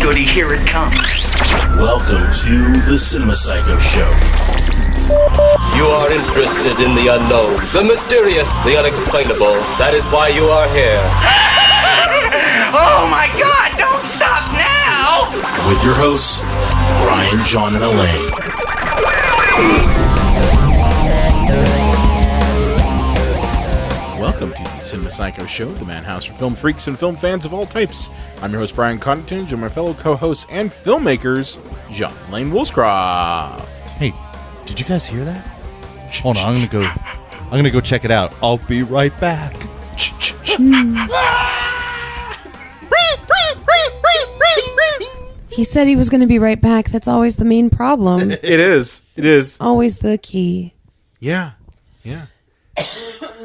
goody, here it comes. Welcome to the Cinema Psycho Show. You are interested in the unknown, the mysterious, the unexplainable. That is why you are here. Oh my God, don't stop now! With your hosts, Brian, John, and Elaine. Welcome to the Cinema Psycho Show, the madhouse for film freaks and film fans of all types. I'm your host, Brian Coddington, and my fellow co-hosts and filmmakers, John Lane Woolscroft. Hey, did you guys hear that? Hold on, I'm gonna go check it out. I'll be right back. He said he was going to be right back. That's always the main problem. It is. Always the key. Yeah.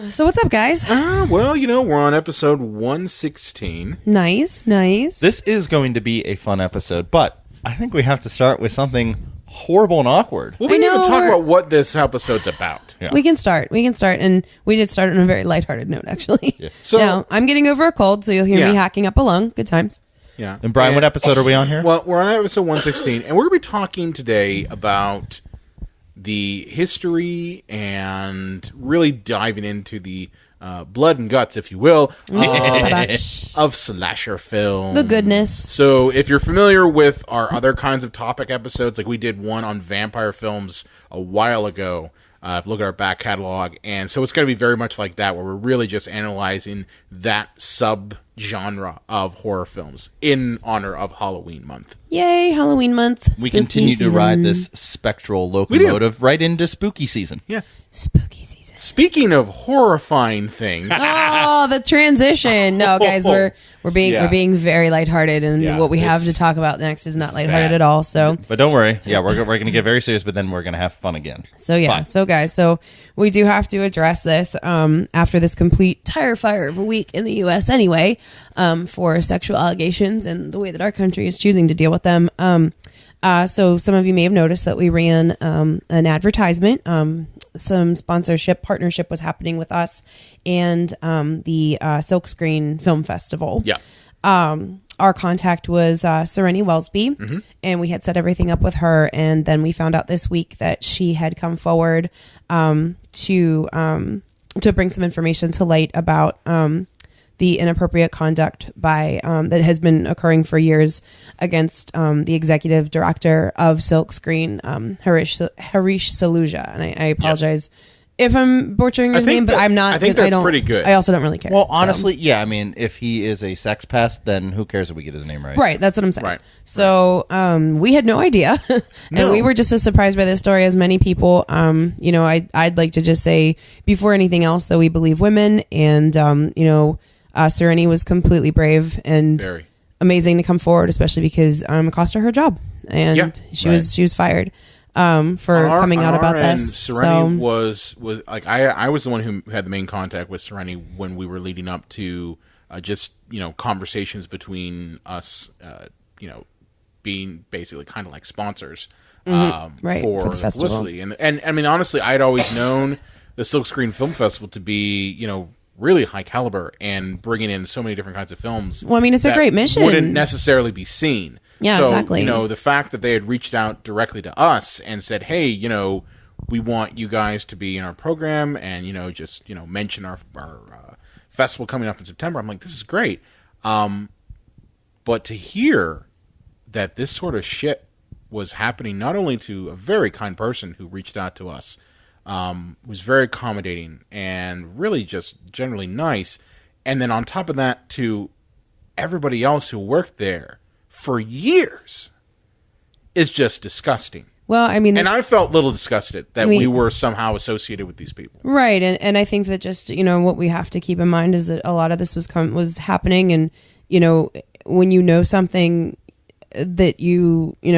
So what's up, guys? Well, we're on episode 116. Nice. This is going to be a fun episode, but I think we have to start with something horrible and awkward. Well, we I didn't know, even talk we're- about what this episode's about. Yeah. We can start, and we did start on a very lighthearted note, actually. Yeah. So- now, I'm getting over a cold, so you'll hear Yeah. me hacking up a lung. Good times. Yeah. And Brian, what episode are we on here? Well, we're on episode 116, and we're going to be talking today about the history and really diving into the blood and guts, if you will, of slasher film. The goodness. So if you're familiar with our other kinds of topic episodes, like we did one on vampire films a while ago, look at our back catalog, and so it's going to be very much like that, where we're really just analyzing that sub-genre of horror films in honor of Halloween month. Yay, Halloween month. We Spooky continue to season. ride this spectral locomotive right into spooky season. Yeah. Spooky season. Speaking of horrifying things, Oh, the transition. No, guys, we're being very lighthearted, and Yeah, what we have this- to talk about next is not lighthearted bad. at all. So But don't worry. Yeah, we're going to get very serious, but then we're going to have fun again. yeah. Fine. So guys, so we do have to address this after this complete tire fire of a week in the U.S. anyway, for sexual allegations and the way that our country is choosing to deal with them. So some of you may have noticed that we ran an advertisement. Some sponsorship partnership was happening with us and the Silkscreen Film Festival. yeah. Our contact was Sereni Wellsby, and we had set everything up with her. And then we found out this week that she had come forward to bring some information to light about the inappropriate conduct by that has been occurring for years against the executive director of Silkscreen, Harish Saluja. And I apologize if I'm butchering his name, but I'm not. I think that's pretty good. I also don't really care. Well, so. honestly, yeah, I mean, if he is a sex pest, then who cares if we get his name right? Right, that's what I'm saying. Right. So we had no idea, and we were just as surprised by this story as many people. I'd like to just say before anything else that we believe women, and Sereni was completely brave and Very. amazing to come forward, especially because it cost her job, and Yeah. she was fired for coming out about this. Sereni was like I was the one who had the main contact with Sereni when we were leading up to just conversations between us, being basically kind of like sponsors Right, for the festival. publicity. And I mean, honestly, I'd always known the Silkscreen Film Festival to be really high caliber and bringing in so many different kinds of films. Well, I mean, it's a that great mission. Wouldn't necessarily be seen. Yeah, so, exactly. The fact that they had reached out directly to us and said, "Hey, we want you guys to be in our program and just mention our festival coming up in September." I'm like, this is great. But to hear that this sort of shit was happening, not only to a very kind person who reached out to us, was very accommodating and really just generally nice, and then on top of that, to everybody else who worked there for years, is just disgusting. Well, I mean, And I felt a little disgusted that we were somehow associated with these people. right, and I think that just what we have to keep in mind is that a lot of this was happening, and when something that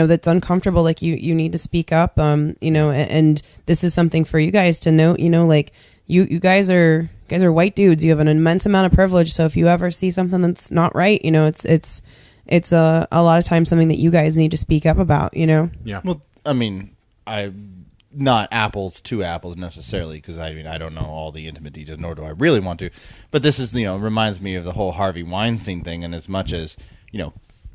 that's uncomfortable, like you need to speak up, and this is something for you guys to know, like you guys are white dudes, you have an immense amount of privilege, so if you ever see something that's not right, it's a lot of times something that you guys need to speak up about, Yeah. Well, I mean, not apples to apples necessarily, because I don't know all the intimate details, nor do I really want to. But this is reminds me of the whole Harvey Weinstein thing, and as much as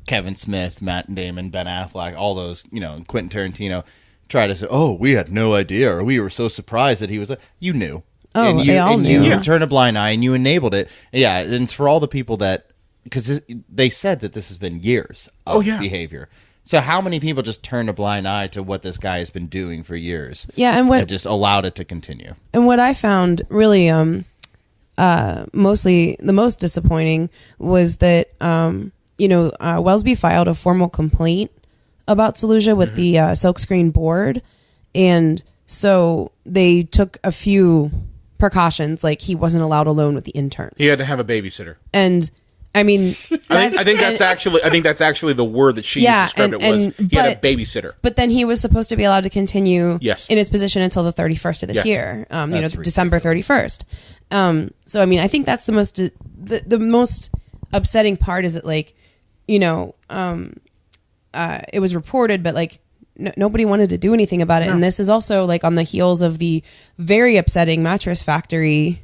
Kevin Smith, Matt Damon, Ben Affleck, all those, Quentin Tarantino try to say, "Oh, we had no idea," or "We were so surprised that he was." You knew. Oh, and they all knew. You turned a blind eye and you enabled it. Yeah, and for all the people that, because they said that this has been years of behavior. So how many people just turned a blind eye to what this guy has been doing for years? Yeah, and just allowed it to continue. And what I found really, mostly the most disappointing was that, Wellesby filed a formal complaint about Saluja with the Silkscreen board, and so they took a few precautions, like he wasn't allowed alone with the interns. He had to have a babysitter. And I mean, I think that's actually the word that she used to describe it was. He had a babysitter. But then he was supposed to be allowed to continue in his position until the 31st of this year. December 31st. So I mean, I think that's the most upsetting part is that, like, it was reported, but like nobody wanted to do anything about it. No. And this is also like on the heels of the very upsetting Mattress Factory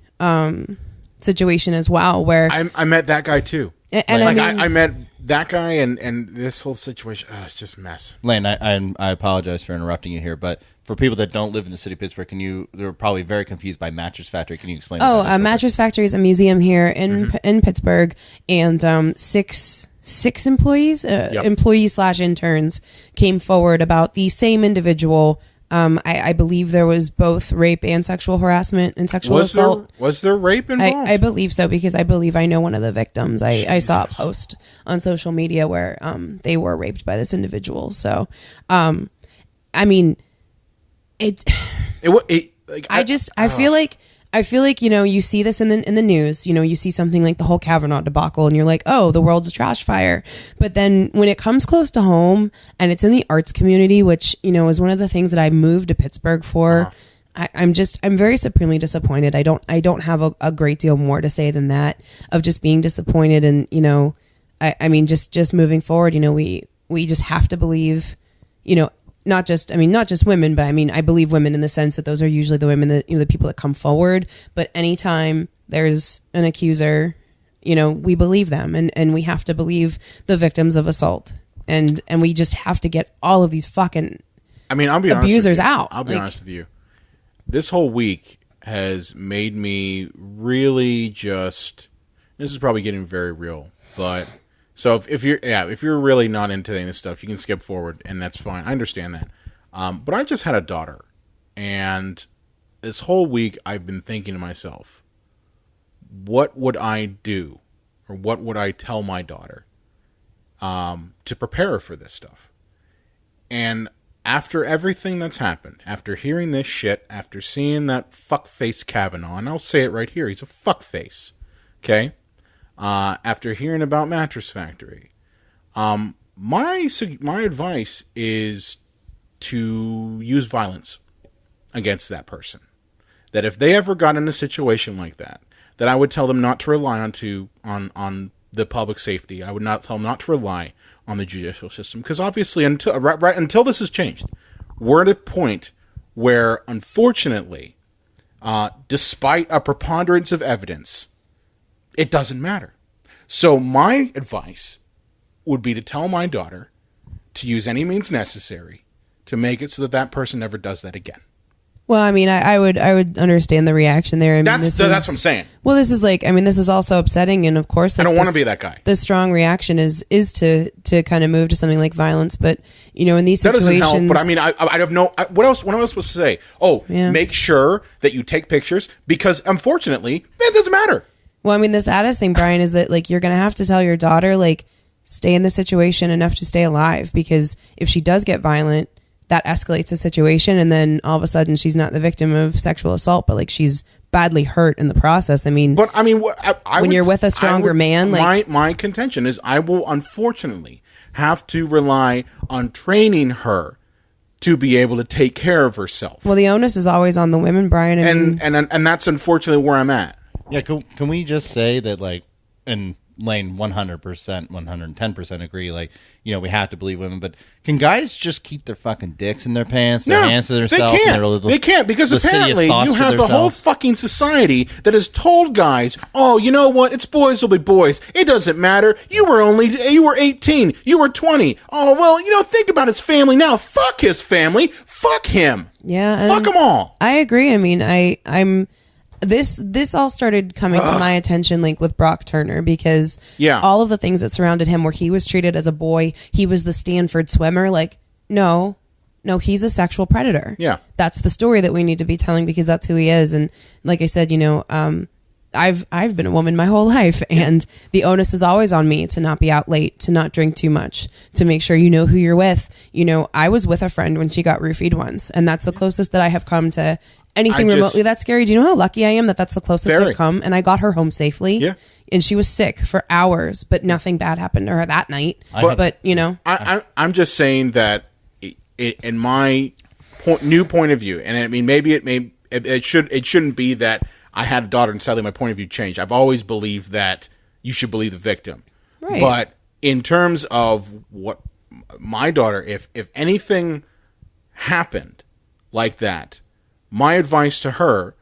situation as well, where I met that guy too. And I met that guy and this whole situation. It's just a mess. Lane, I apologize for interrupting you here, but for people that don't live in the city of Pittsburgh, they're probably very confused by Mattress Factory. Can you explain? Mattress Factory is a museum here in Pittsburgh, and six employees, employees/interns came forward about the same individual. I believe there was both rape and sexual harassment and sexual assault. Was there rape involved? I believe so, because I believe I know one of the victims. I saw a post on social media where they were raped by this individual. So, I mean, I feel like, you see this in the news, you see something like the whole Kavanaugh debacle and you're like, oh, the world's a trash fire. But then when it comes close to home and it's in the arts community, which, is one of the things that I moved to Pittsburgh for, I'm very supremely disappointed. I don't have a great deal more to say than that, of just being disappointed. And, I mean, just moving forward, we just have to believe, not just women, but I mean, I believe women in the sense that those are usually the women that, the people that come forward. But anytime there's an accuser, we believe them, and we have to believe the victims of assault. And we just have to get all of these fucking abusers out. I'll be honest with you. This whole week has made me really this is probably getting very real, but so if you're really not into any of this stuff, you can skip forward, and that's fine. I understand that. But I just had a daughter, and this whole week I've been thinking to myself, what would I do, or what would I tell my daughter to prepare her for this stuff? And after everything that's happened, after hearing this shit, after seeing that fuckface Kavanaugh, and I'll say it right here, he's a fuckface, okay? After hearing about Mattress Factory, my advice is to use violence against that person. That if they ever got in a situation like that I would tell them not to rely on the public safety. I would not tell them not to rely on the judicial system, because obviously until this has changed, we're at a point where, unfortunately, despite a preponderance of evidence, it doesn't matter. So my advice would be to tell my daughter to use any means necessary to make it so that person never does that again. Well, I mean, I would understand the reaction there. I mean, that's what I'm saying. Well, this is also upsetting, and of course, I don't want to be that guy. The strong reaction is to kind of move to something like violence, but in these situations, that doesn't help. But I mean, I have no. What else am I supposed to say? Oh, make sure that you take pictures, because unfortunately, it doesn't matter. Well, I mean, the saddest thing, Brian, is that you're going to have to tell your daughter stay in the situation enough to stay alive, because if she does get violent, that escalates the situation, and then all of a sudden she's not the victim of sexual assault, but she's badly hurt in the process. When you're with a stronger man, my contention is I will unfortunately have to rely on training her to be able to take care of herself. Well, the onus is always on the women, Brian. And that's unfortunately where I'm at. Yeah, can we just say that, and Lane 100%, 110% agree. Like, you know, we have to believe women, but can guys just keep their fucking dicks in their pants, their hands to themselves? They can't because apparently you have a whole fucking society that has told guys, oh, you know what? It's boys will be boys. It doesn't matter. You were 18. You were 20. Oh, well, you know, think about his family now. Fuck his family. Fuck him. Yeah. Fuck them all. I agree. I mean, I'm... This all started coming to my attention like with Brock Turner because all of the things that surrounded him where he was treated as a boy, he was the Stanford swimmer, like no, he's a sexual predator. Yeah. That's the story that we need to be telling because that's who he is. And like I said, you know, I've been a woman my whole life and the onus is always on me to not be out late, to not drink too much, to make sure you know who you're with. You know, I was with a friend when she got roofied once and that's the closest that I have come to anything remotely that scary. Do you know how lucky I am that that's the closest I've come? And I got her home safely. Yeah. And she was sick for hours, but nothing bad happened to her that night. But you know. I'm just saying that in my new point of view, and I mean, maybe it shouldn't be that I had a daughter and sadly my point of view changed. I've always believed that you should believe the victim. Right. But in terms of what my daughter, if anything happened like that, my advice to her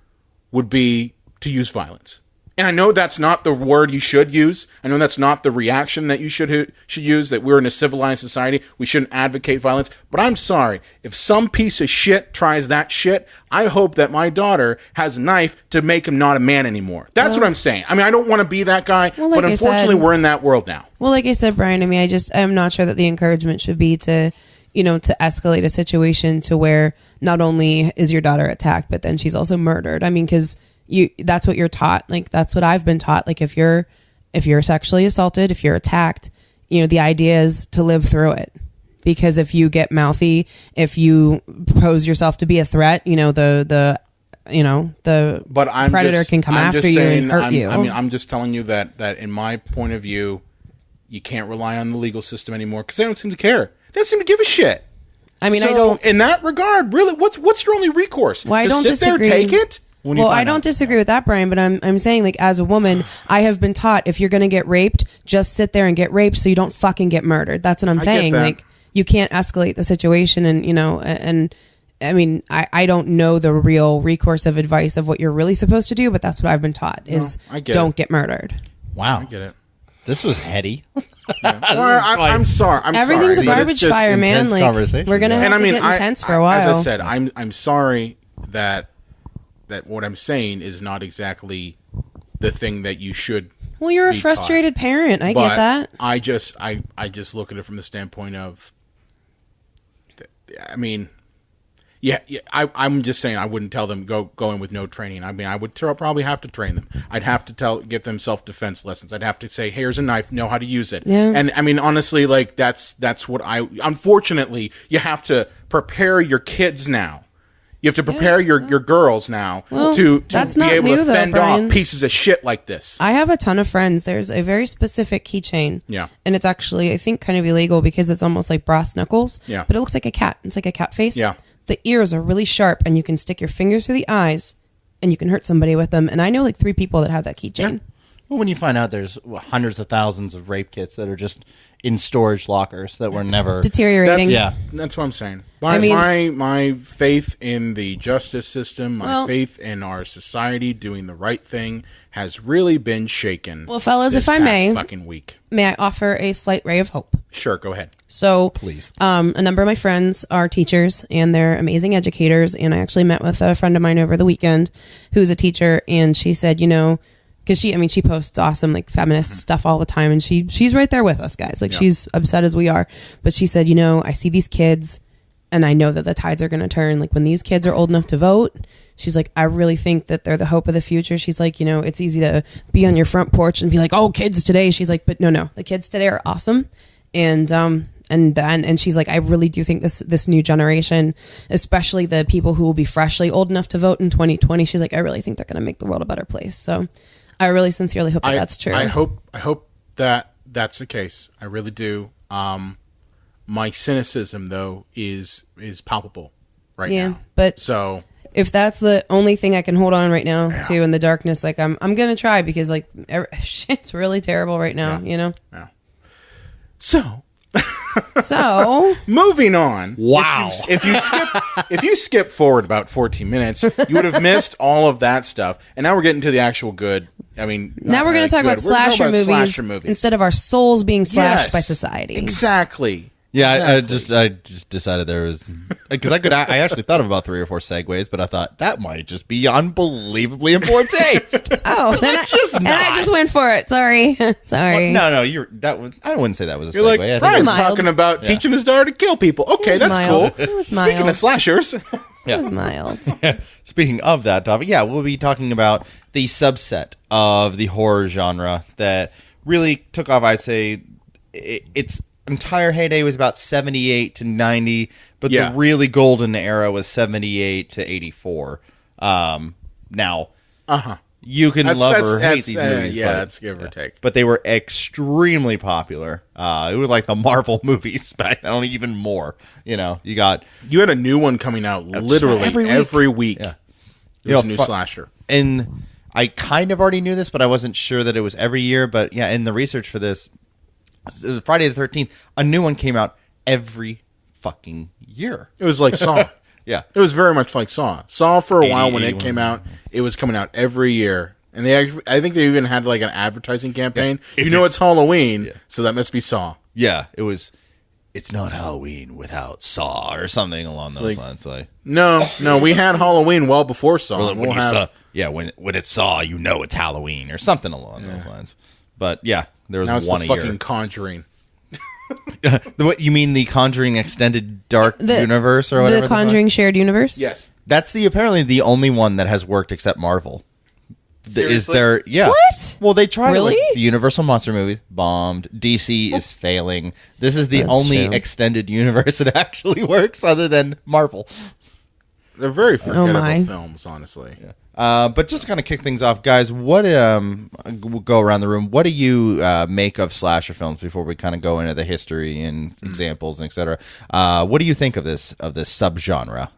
would be to use violence. And I know that's not the word you should use. I know that's not the reaction that you should use, that we're in a civilized society. We shouldn't advocate violence. But I'm sorry. If some piece of shit tries that shit, I hope that my daughter has a knife to make him not a man anymore. That's what I'm saying. I mean, I don't want to be that guy, but unfortunately we're in that world now. Well, like I said, Brian, I mean, I'm not sure that the encouragement should be to escalate a situation to where not only is your daughter attacked, but then she's also murdered. I mean, because that's what you're taught. Like, that's what I've been taught. Like, if you're sexually assaulted, if you're attacked, you know, the idea is to live through it. Because if you get mouthy, if you pose yourself to be a threat, you know, the predator can come after you and hurt you. I mean, I'm just telling you that in my point of view, you can't rely on the legal system anymore because they don't seem to care. They don't seem to give a shit. I mean, so, I don't. In that regard, really, what's your only recourse? Well, I don't sit disagree. there, take it. Well, I don't disagree with that, Brian. But I'm saying, like, as a woman, I have been taught if you're going to get raped, just sit there and get raped, so you don't fucking get murdered. That's what I'm saying. Like, you can't escalate the situation, and you know, and I mean, I don't know the real recourse of advice of what you're really supposed to do, but that's what I've been taught: is don't get murdered. Wow, I get it. This was heady. I'm sorry. Everything's sorry, a garbage fire, man. Like, we're gonna have to get intense for a while. As I said, I'm sorry that what I'm saying is not exactly the thing that you should. Well, you're a frustrated parent. I get that. I just look at it from the standpoint of. I mean, I'm just saying I wouldn't tell them go in with no training. I mean, I would probably have to train them. I'd have to get them self-defense lessons. I'd have to say, here's a knife, know how to use it. Yeah. And I mean, honestly, like that's what unfortunately, you have to prepare your kids now. You have to prepare your girls now to be able to fend off pieces of shit like this. I have a ton of friends. There's a very specific keychain. Yeah. And it's actually, I think, kind of illegal because it's almost like brass knuckles. Yeah. But it looks like a cat. It's like a cat face. Yeah. The ears are really sharp and you can stick your fingers through the eyes and you can hurt somebody with them. And I know like 3 people that have that keychain. Yeah. Well, when you find out there's hundreds of thousands of rape kits that are just in storage lockers that were never deteriorating. That's what I'm saying. My faith in the justice system, my faith in our society doing the right thing has really been shaken. Well, fellas, if I may, fucking week. May I offer a slight ray of hope? Sure, go ahead. So, please. A number of my friends are teachers and they're amazing educators. And I actually met with a friend of mine over the weekend who's a teacher, and she said, you know, because she posts awesome like feminist stuff all the time, and she's right there with us guys. Like she's upset as we are, but she said, you know, I see these kids, and I know that the tides are going to turn. Like when these kids are old enough to vote, she's like, I really think that they're the hope of the future. She's like, you know, it's easy to be on your front porch and be like, oh, kids today. She's like, but no, the kids today are awesome, and she's like, I really do think this new generation, especially the people who will be freshly old enough to vote in 2020, she's like, I really think they're going to make the world a better place. So. I really sincerely hope that's true. I hope that that's the case. I really do. My cynicism, though, is palpable right now. But so if that's the only thing I can hold on right now to in the darkness, like I'm gonna try, because like shit's really terrible right now, you know. Yeah. So moving on. Wow. If you skip forward about 14 minutes, you would have missed all of that stuff. And now we're getting to the actual good. I mean, now we're going to talk about slasher movies instead of our souls being slashed by society. Exactly. Yeah, exactly. I just decided there was, because I actually thought of about 3 or 4 segues, but I thought that might just be unbelievably in poor taste. Oh, I just went for it. Sorry. Well, no, I wouldn't say that was a You're segue. like, Brian's talking about teaching his daughter to kill people. Okay, that's mild. cool. It was mild. Speaking of slashers. It was mild. Speaking of that topic, we'll be talking about the subset of the horror genre that really took off. I'd say its entire heyday was about 78 to 90, but the really golden era was 78 to 84. Now, you can love or hate these movies. That's give or take. But they were extremely popular. It was like the Marvel movies back then, only even more. You know, you had a new one coming out literally every week. Yeah. There's a new slasher. And I kind of already knew this, but I wasn't sure that it was every year. But yeah, in the research for this, it was Friday the 13th, a new one came out every fucking year. It was like Saw. Yeah. It was very much like Saw. Saw for a while when it came out, it was coming out every year. And I think they even had like an advertising campaign. Yeah. You know it's Halloween, so that must be Saw. Yeah, it was. It's not Halloween without Saw or something along those lines. Like, no, we had Halloween well before Saw. When it's Saw, you know it's Halloween or something along those lines. But yeah, there was now it's one the a year. fucking Conjuring. What you mean, the Conjuring extended dark universe or whatever? The Conjuring shared universe? Yes. That's apparently the only one that has worked except Marvel. Seriously? Is there? Yeah. What? Well, they tried really? With the Universal monster movies, bombed. DC is failing. This is the only extended universe that actually works, other than Marvel. They're very forgettable films, honestly. Yeah. But just to kind of kick things off, guys, what we'll go around the room. What do you make of slasher films before we kind of go into the history and examples and etc.? What do you think of this subgenre?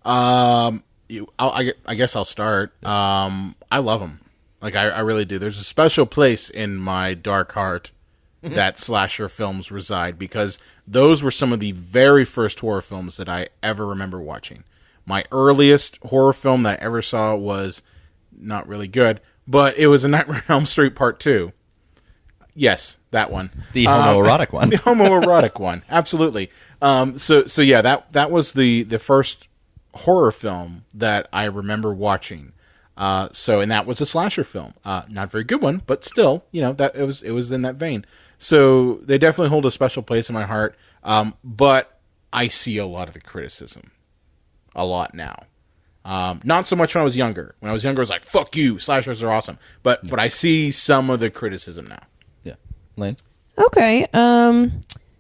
I guess I'll start. I love them. Like I really do. There's a special place in my dark heart that slasher films reside, because those were some of the very first horror films that I ever remember watching. My earliest horror film that I ever saw was not really good, but it was A Nightmare on Elm Street Part 2. Yes, that one. The homoerotic one. The homoerotic one. Absolutely. So yeah, that was the first horror film that I remember watching. And that was a slasher film. Not a very good one, but still, that it was in that vein. So they definitely hold a special place in my heart. But I see a lot of the criticism. A lot now. Not so much when I was younger. When I was younger, I was like, fuck you, slashers are awesome. But I see some of the criticism now. Yeah. Lane? Okay.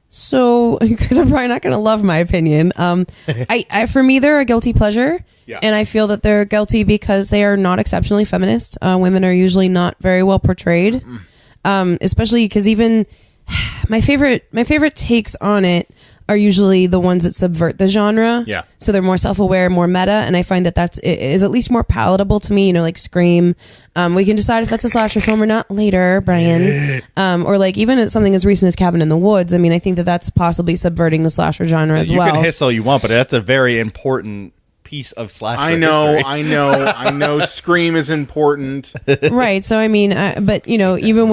So you guys are probably not going to love my opinion. I for me, they're a guilty pleasure. Yeah. And I feel that they're guilty because they are not exceptionally feminist. Women are usually not very well portrayed. Especially because even my favorite takes on it are usually the ones that subvert the genre. Yeah. So they're more self-aware, more meta, and I find that is at least more palatable to me, like Scream. We can decide if that's a slasher film or not later, Brian. Or like even something as recent as Cabin in the Woods. I mean, I think that that's possibly subverting the slasher genre as well. You can hiss all you want, but that's a very important piece of slasher history. I know Scream is important. Right. So I mean, but even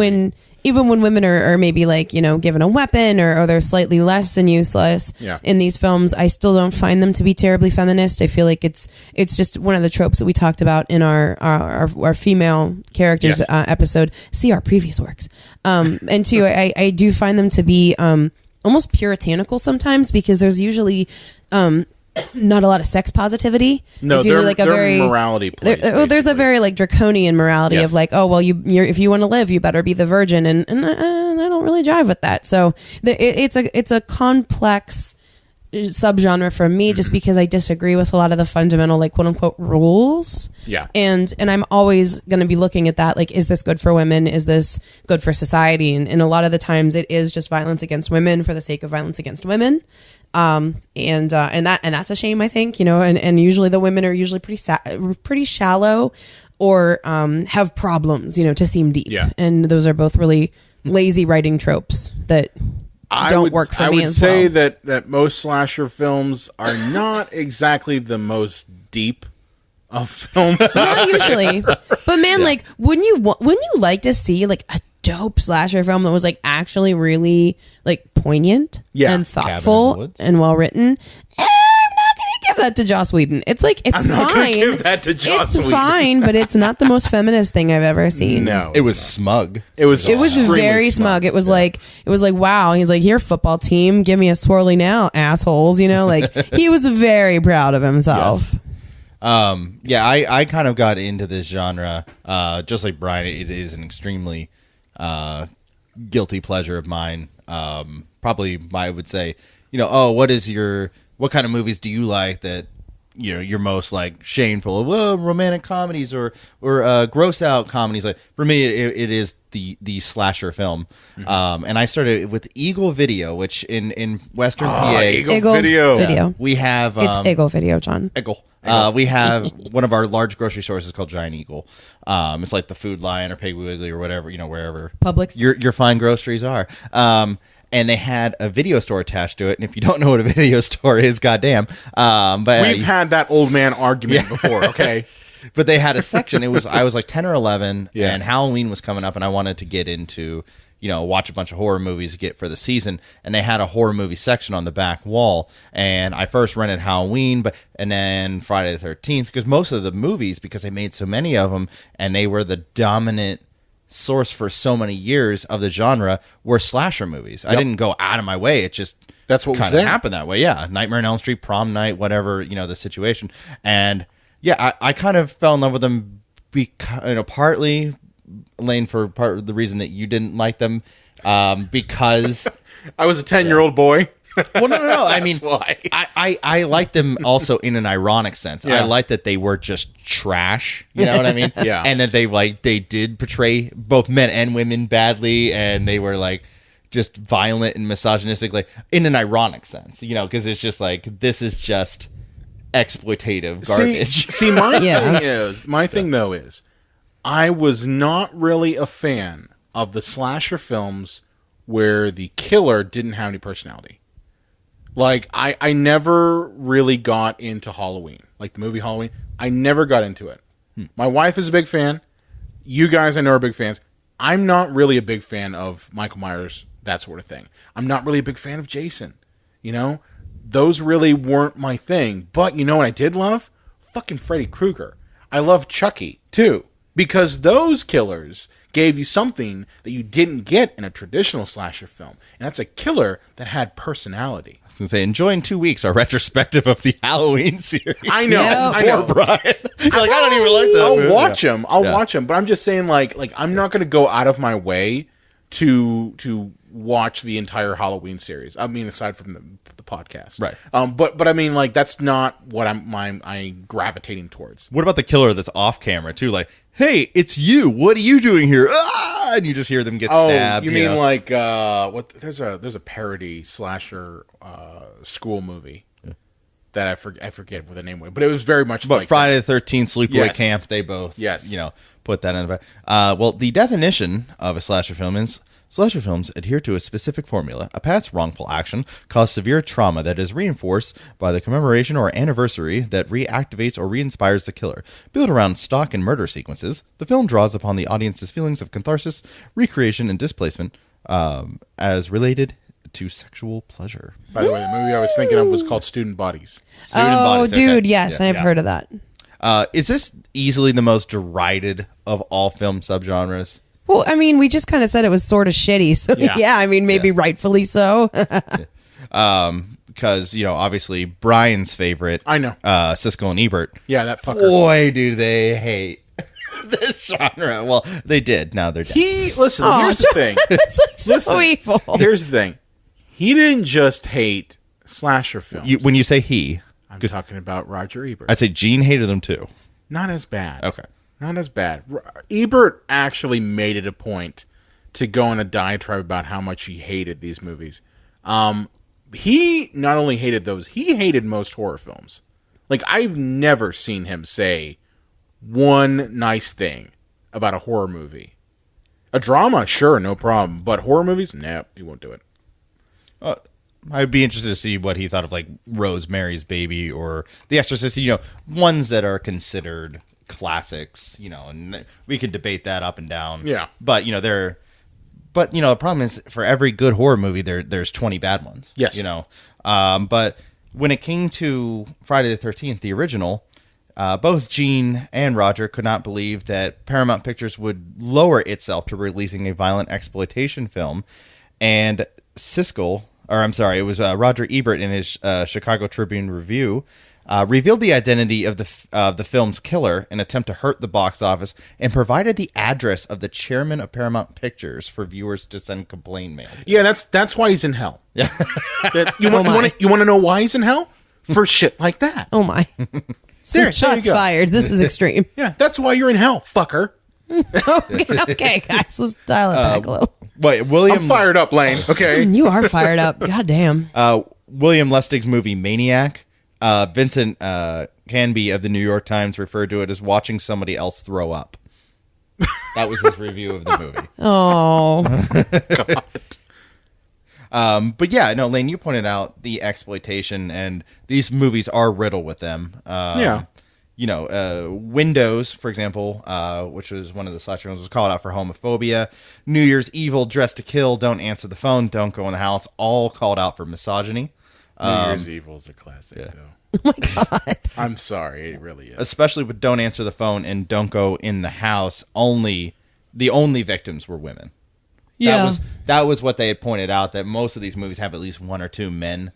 when women are maybe like, given a weapon or they're slightly less than useless in these films, I still don't find them to be terribly feminist. I feel like it's just one of the tropes that we talked about in our female characters episode. See our previous works. And two, I do find them to be almost puritanical sometimes, because there's usually not a lot of sex positivity. No, it's usually they're, like a very morality place. There's a very like draconian morality of like, oh well, you're if you want to live, you better be the virgin, and I don't really jive with that. So it's a complex subgenre for me, just because I disagree with a lot of the fundamental, like, quote unquote rules. Yeah. And I'm always going to be looking at that, like, is this good for women? Is this good for society? And a lot of the times it is just violence against women for the sake of violence against women. And that's a shame, I think, and usually the women are usually pretty shallow or have problems, to seem deep. Yeah. And those are both really lazy writing tropes that don't work for me as well. I would say that most slasher films are not exactly the most deep of films. Not usually. But man, like, wouldn't you like to see like a dope slasher film that was like actually really like poignant and thoughtful and well written? I'm not gonna give that to Joss Whedon. It's like, it's I'm not fine. gonna give that to Joss Whedon. It's fine, but it's not the most feminist thing I've ever seen. No, It was smug. It was extremely very smug. It was like wow. He's like, here, football team, give me a swirly now, assholes. Like he was very proud of himself. Yes. I kind of got into this genre, just like Brian. It is an extremely guilty pleasure of mine. Probably, I would say, what kind of movies do you like that you're most like shameful of? Well, romantic comedies or gross out comedies. Like for me, it is the slasher film. Mm-hmm. And I started with Eagle Video, which in Western PA, Eagle Video. We have it's Eagle Video, John. Eagle. We have one of our large grocery stores is called Giant Eagle. It's like the Food Lion or Piggly Wiggly or whatever, wherever Publix your fine groceries are. And they had a video store attached to it. And if you don't know what a video store is, goddamn. But we've had that old man argument before. Okay. But they had a section. I was like 10 or 11, and Halloween was coming up, and I wanted to get into, watch a bunch of horror movies to get for the season. And they had a horror movie section on the back wall. And I first rented Halloween, and then Friday the 13th, because most of the movies, because they made so many of them, and they were the dominant source for so many years of the genre, were slasher movies. Yep. I didn't go out of my way. It just that's what kind of happened that way. Yeah, Nightmare on Elm Street, Prom Night, whatever, the situation. And yeah, I kind of fell in love with them because, partly, Lane, for part of the reason that you didn't like them, because I was a 10-year-old boy. Well, no. I mean, why. I like them also in an ironic sense. Yeah. I like that they were just trash. You know what I mean? Yeah. And that they did portray both men and women badly, and they were like just violent and misogynistic, like in an ironic sense. Because it's just like, this is just exploitative garbage. See, my thing though is, I was not really a fan of the slasher films where the killer didn't have any personality. Like, I never really got into Halloween. Like, the movie Halloween. I never got into it. My wife is a big fan. You guys, I know, are big fans. I'm not really a big fan of Michael Myers, that sort of thing. I'm not really a big fan of Jason. Those really weren't my thing. But you know what I did love? Fucking Freddy Krueger. I love Chucky, too. Because those killers gave you something that you didn't get in a traditional slasher film. And that's a killer that had personality. I was going to say, enjoy in 2 weeks our retrospective of the Halloween series. I know. I know. Poor Brian. He's like, I don't even like that movie. I'll watch them. I'll watch them. But I'm just saying, like I'm not going to go out of my way to watch the entire Halloween series. I mean, aside from the podcast. Right. But I mean, like, that's not what I'm gravitating towards. What about the killer that's off camera, too? Like, hey, it's you. What are you doing here? Ah! And you just hear them get stabbed. You mean like what? There's a parody slasher school movie that I forget what the name was, but it was very much like Friday the 13th, Sleepaway Camp. They both put that in the back. Well, the definition of a slasher film is: slasher films adhere to a specific formula. A past wrongful action caused severe trauma that is reinforced by the commemoration or anniversary that reactivates or re-inspires the killer. Built around stalk and murder sequences, the film draws upon the audience's feelings of catharsis, recreation, and displacement as related to sexual pleasure. By the way, the movie I was thinking of was called Student Bodies. Dude, yes, I've heard of that. Is this easily the most derided of all film subgenres? Well, I mean, we just kind of said it was sort of shitty, so I mean, maybe rightfully so. Because, obviously, Brian's favorite, I know, Siskel and Ebert. Yeah, that fucker. Boy, do they hate this genre. Well, they did. Now they're dead. Here's the thing. It's like so evil. Here's the thing. He didn't just hate slasher films. When you say he, I'm talking about Roger Ebert. I'd say Gene hated them too. Not as bad. Okay. Not as bad. Ebert actually made it a point to go on a diatribe about how much he hated these movies. He not only hated those, he hated most horror films. Like, I've never seen him say one nice thing about a horror movie. A drama, sure, no problem. But horror movies, nah, he won't do it. I'd be interested to see what he thought of, like, Rosemary's Baby or The Exorcist, ones that are considered classics, and we could debate that up and down. Yeah. But, the problem is for every good horror movie, there's 20 bad ones. Yes. But when it came to Friday the 13th, the original, both Gene and Roger could not believe that Paramount Pictures would lower itself to releasing a violent exploitation film. And it was Roger Ebert in his Chicago Tribune review, revealed the identity of the film's killer, an attempt to hurt the box office, and provided the address of the chairman of Paramount Pictures for viewers to send complaint mail to. Yeah, that's why he's in hell. Yeah. You want to know why he's in hell? For shit like that. Oh my. Shots fired. This is extreme. Yeah, that's why you're in hell, fucker. Okay, guys, let's dial it back a little. Wait, I'm fired up, Lane. Okay. You are fired up. God damn. William Lustig's movie Maniac. Vincent Canby of the New York Times referred to it as watching somebody else throw up. That was his review of the movie. Oh. God. But yeah, no, Lane, you pointed out the exploitation, and these movies are riddled with them. Yeah. Windows, for example, which was one of the slasher films, was called out for homophobia. New Year's Evil, Dress to Kill, Don't Answer the Phone, Don't Go in the House, all called out for misogyny. New Year's Evil is a classic, though. Oh my God. I'm sorry, it really is. Especially with Don't Answer the Phone and Don't Go in the House, the only victims were women. Yeah. That was what they had pointed out, that most of these movies have at least one or two men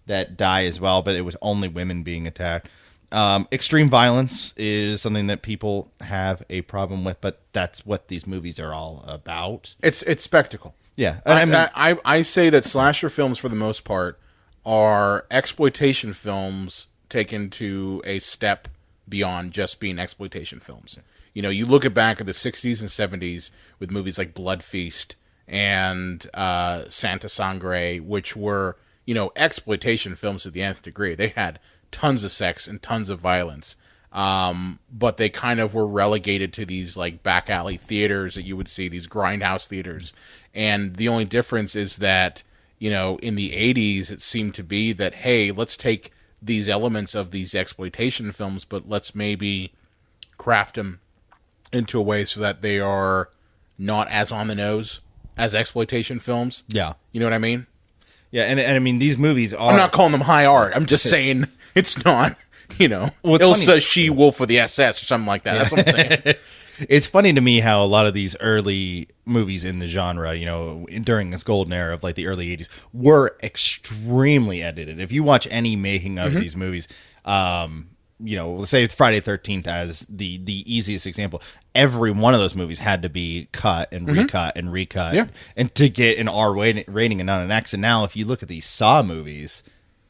that die as well, but it was only women being attacked. Extreme violence is something that people have a problem with, but that's what these movies are all about. It's spectacle. Yeah. I say that slasher films, for the most part, are exploitation films taken to a step beyond just being exploitation films. You look back at the 60s and 70s with movies like Blood Feast and Santa Sangre, which were, exploitation films to the nth degree. They had tons of sex and tons of violence, but they kind of were relegated to these like back alley theaters that you would see, these grindhouse theaters. And the only difference is that, in the 80s, it seemed to be that, hey, let's take these elements of these exploitation films, but let's maybe craft them into a way so that they are not as on the nose as exploitation films. Yeah. You know what I mean? Yeah, and I mean, these movies are... I'm not calling them high art. I'm just saying it's not, Ilsa She-Wolf of the SS or something like that. That's what I'm saying. It's funny to me how a lot of these early movies in the genre, during this golden era of like the early 80s, were extremely edited. If you watch any making of these movies, let's say Friday the 13th as the easiest example, every one of those movies had to be cut and recut and recut and to get an R rating and not an X. And now if you look at these Saw movies,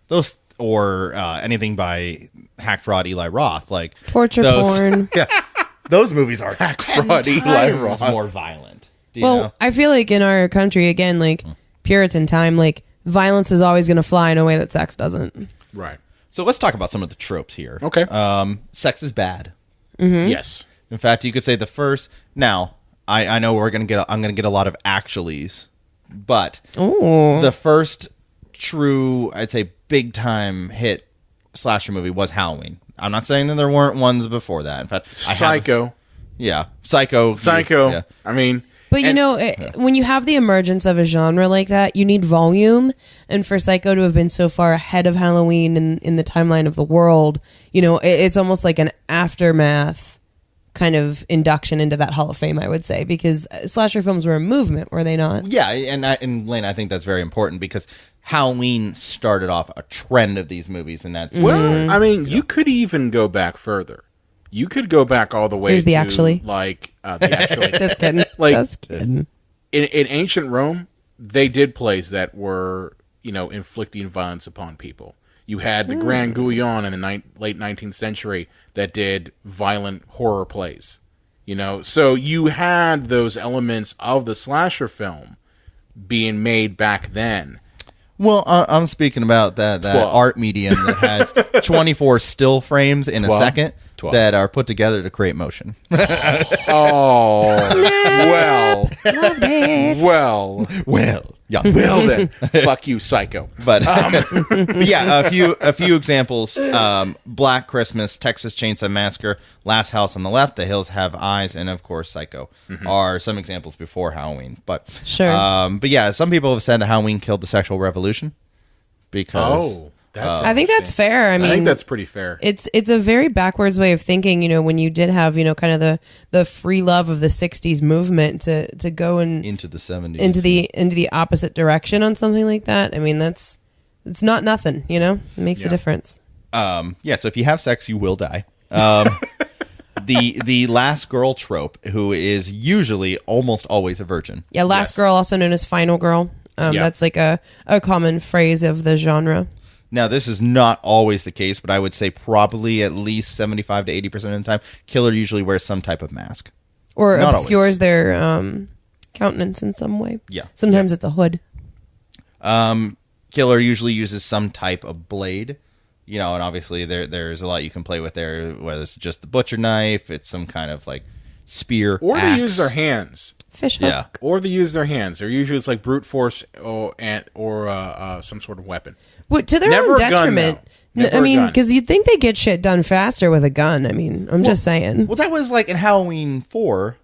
those or anything by Hack Fraud Eli Roth, like torture porn. Yeah. Those movies are Hack Fraud Eli Roth more violent. I feel like in our country, again, like Puritan time, like violence is always going to fly in a way that sex doesn't. Right. So let's talk about some of the tropes here. Okay. Sex is bad. Mm-hmm. Yes. In fact, you could say the first. Now, I know I'm going to get a lot of actuallys, but the first true, I'd say, big time hit slasher movie was Halloween. I'm not saying that there weren't ones before that. In fact, Psycho. Psycho. Yeah. I mean, but when you have the emergence of a genre like that, you need volume. And for Psycho to have been so far ahead of Halloween in the timeline of the world, it's almost like an aftermath kind of induction into that Hall of Fame, I would say, because slasher films were a movement, were they not? Yeah, and Lane, I think that's very important because Halloween started off a trend of these movies, and that's I mean, you could even go back further. You could go back all the way. Here's the to, actually. Like the actually. Just kidding. Like Just kidding. In ancient Rome, they did plays that were inflicting violence upon people. You had the Grand Guion in the late 19th century that did violent horror plays. So you had those elements of the slasher film being made back then. Well, I'm speaking about that art medium that has 24 still frames in a second 12. that are put together to create motion. Oh, well, yeah. Well then, fuck you, psycho. But, but yeah, a few examples: Black Christmas, Texas Chainsaw Massacre, Last House on the Left, The Hills Have Eyes, and of course Psycho are some examples before Halloween. But sure, but yeah, some people have said that Halloween killed the sexual revolution because. I think that's fair. I think that's pretty fair. It's a very backwards way of thinking. When you did have kind of the free love of the '60s movement to go into the '70s, into the opposite direction on something like that. I mean, it's not nothing. It makes a difference. So if you have sex, you will die. The last girl trope, who is usually almost always a virgin. Yeah, last girl, also known as final girl. That's like a common phrase of the genre. Now, this is not always the case, but I would say probably at least 75 to 80% of the time, killer usually wears some type of mask. Or not obscures always. their countenance in some way. Yeah. Sometimes it's a hood. Killer usually uses some type of blade, and obviously there's a lot you can play with there, whether it's just the butcher knife, it's some kind of like spear, or axe. they use their hands. Fish hook. Yeah. Or they use their hands. They're usually it's like brute force or some sort of weapon. To their Never own a gun, detriment. though. Never I a mean, gun. because you'd think they get shit done faster with a gun. I mean, I'm just saying. Well, that was like in Halloween 4.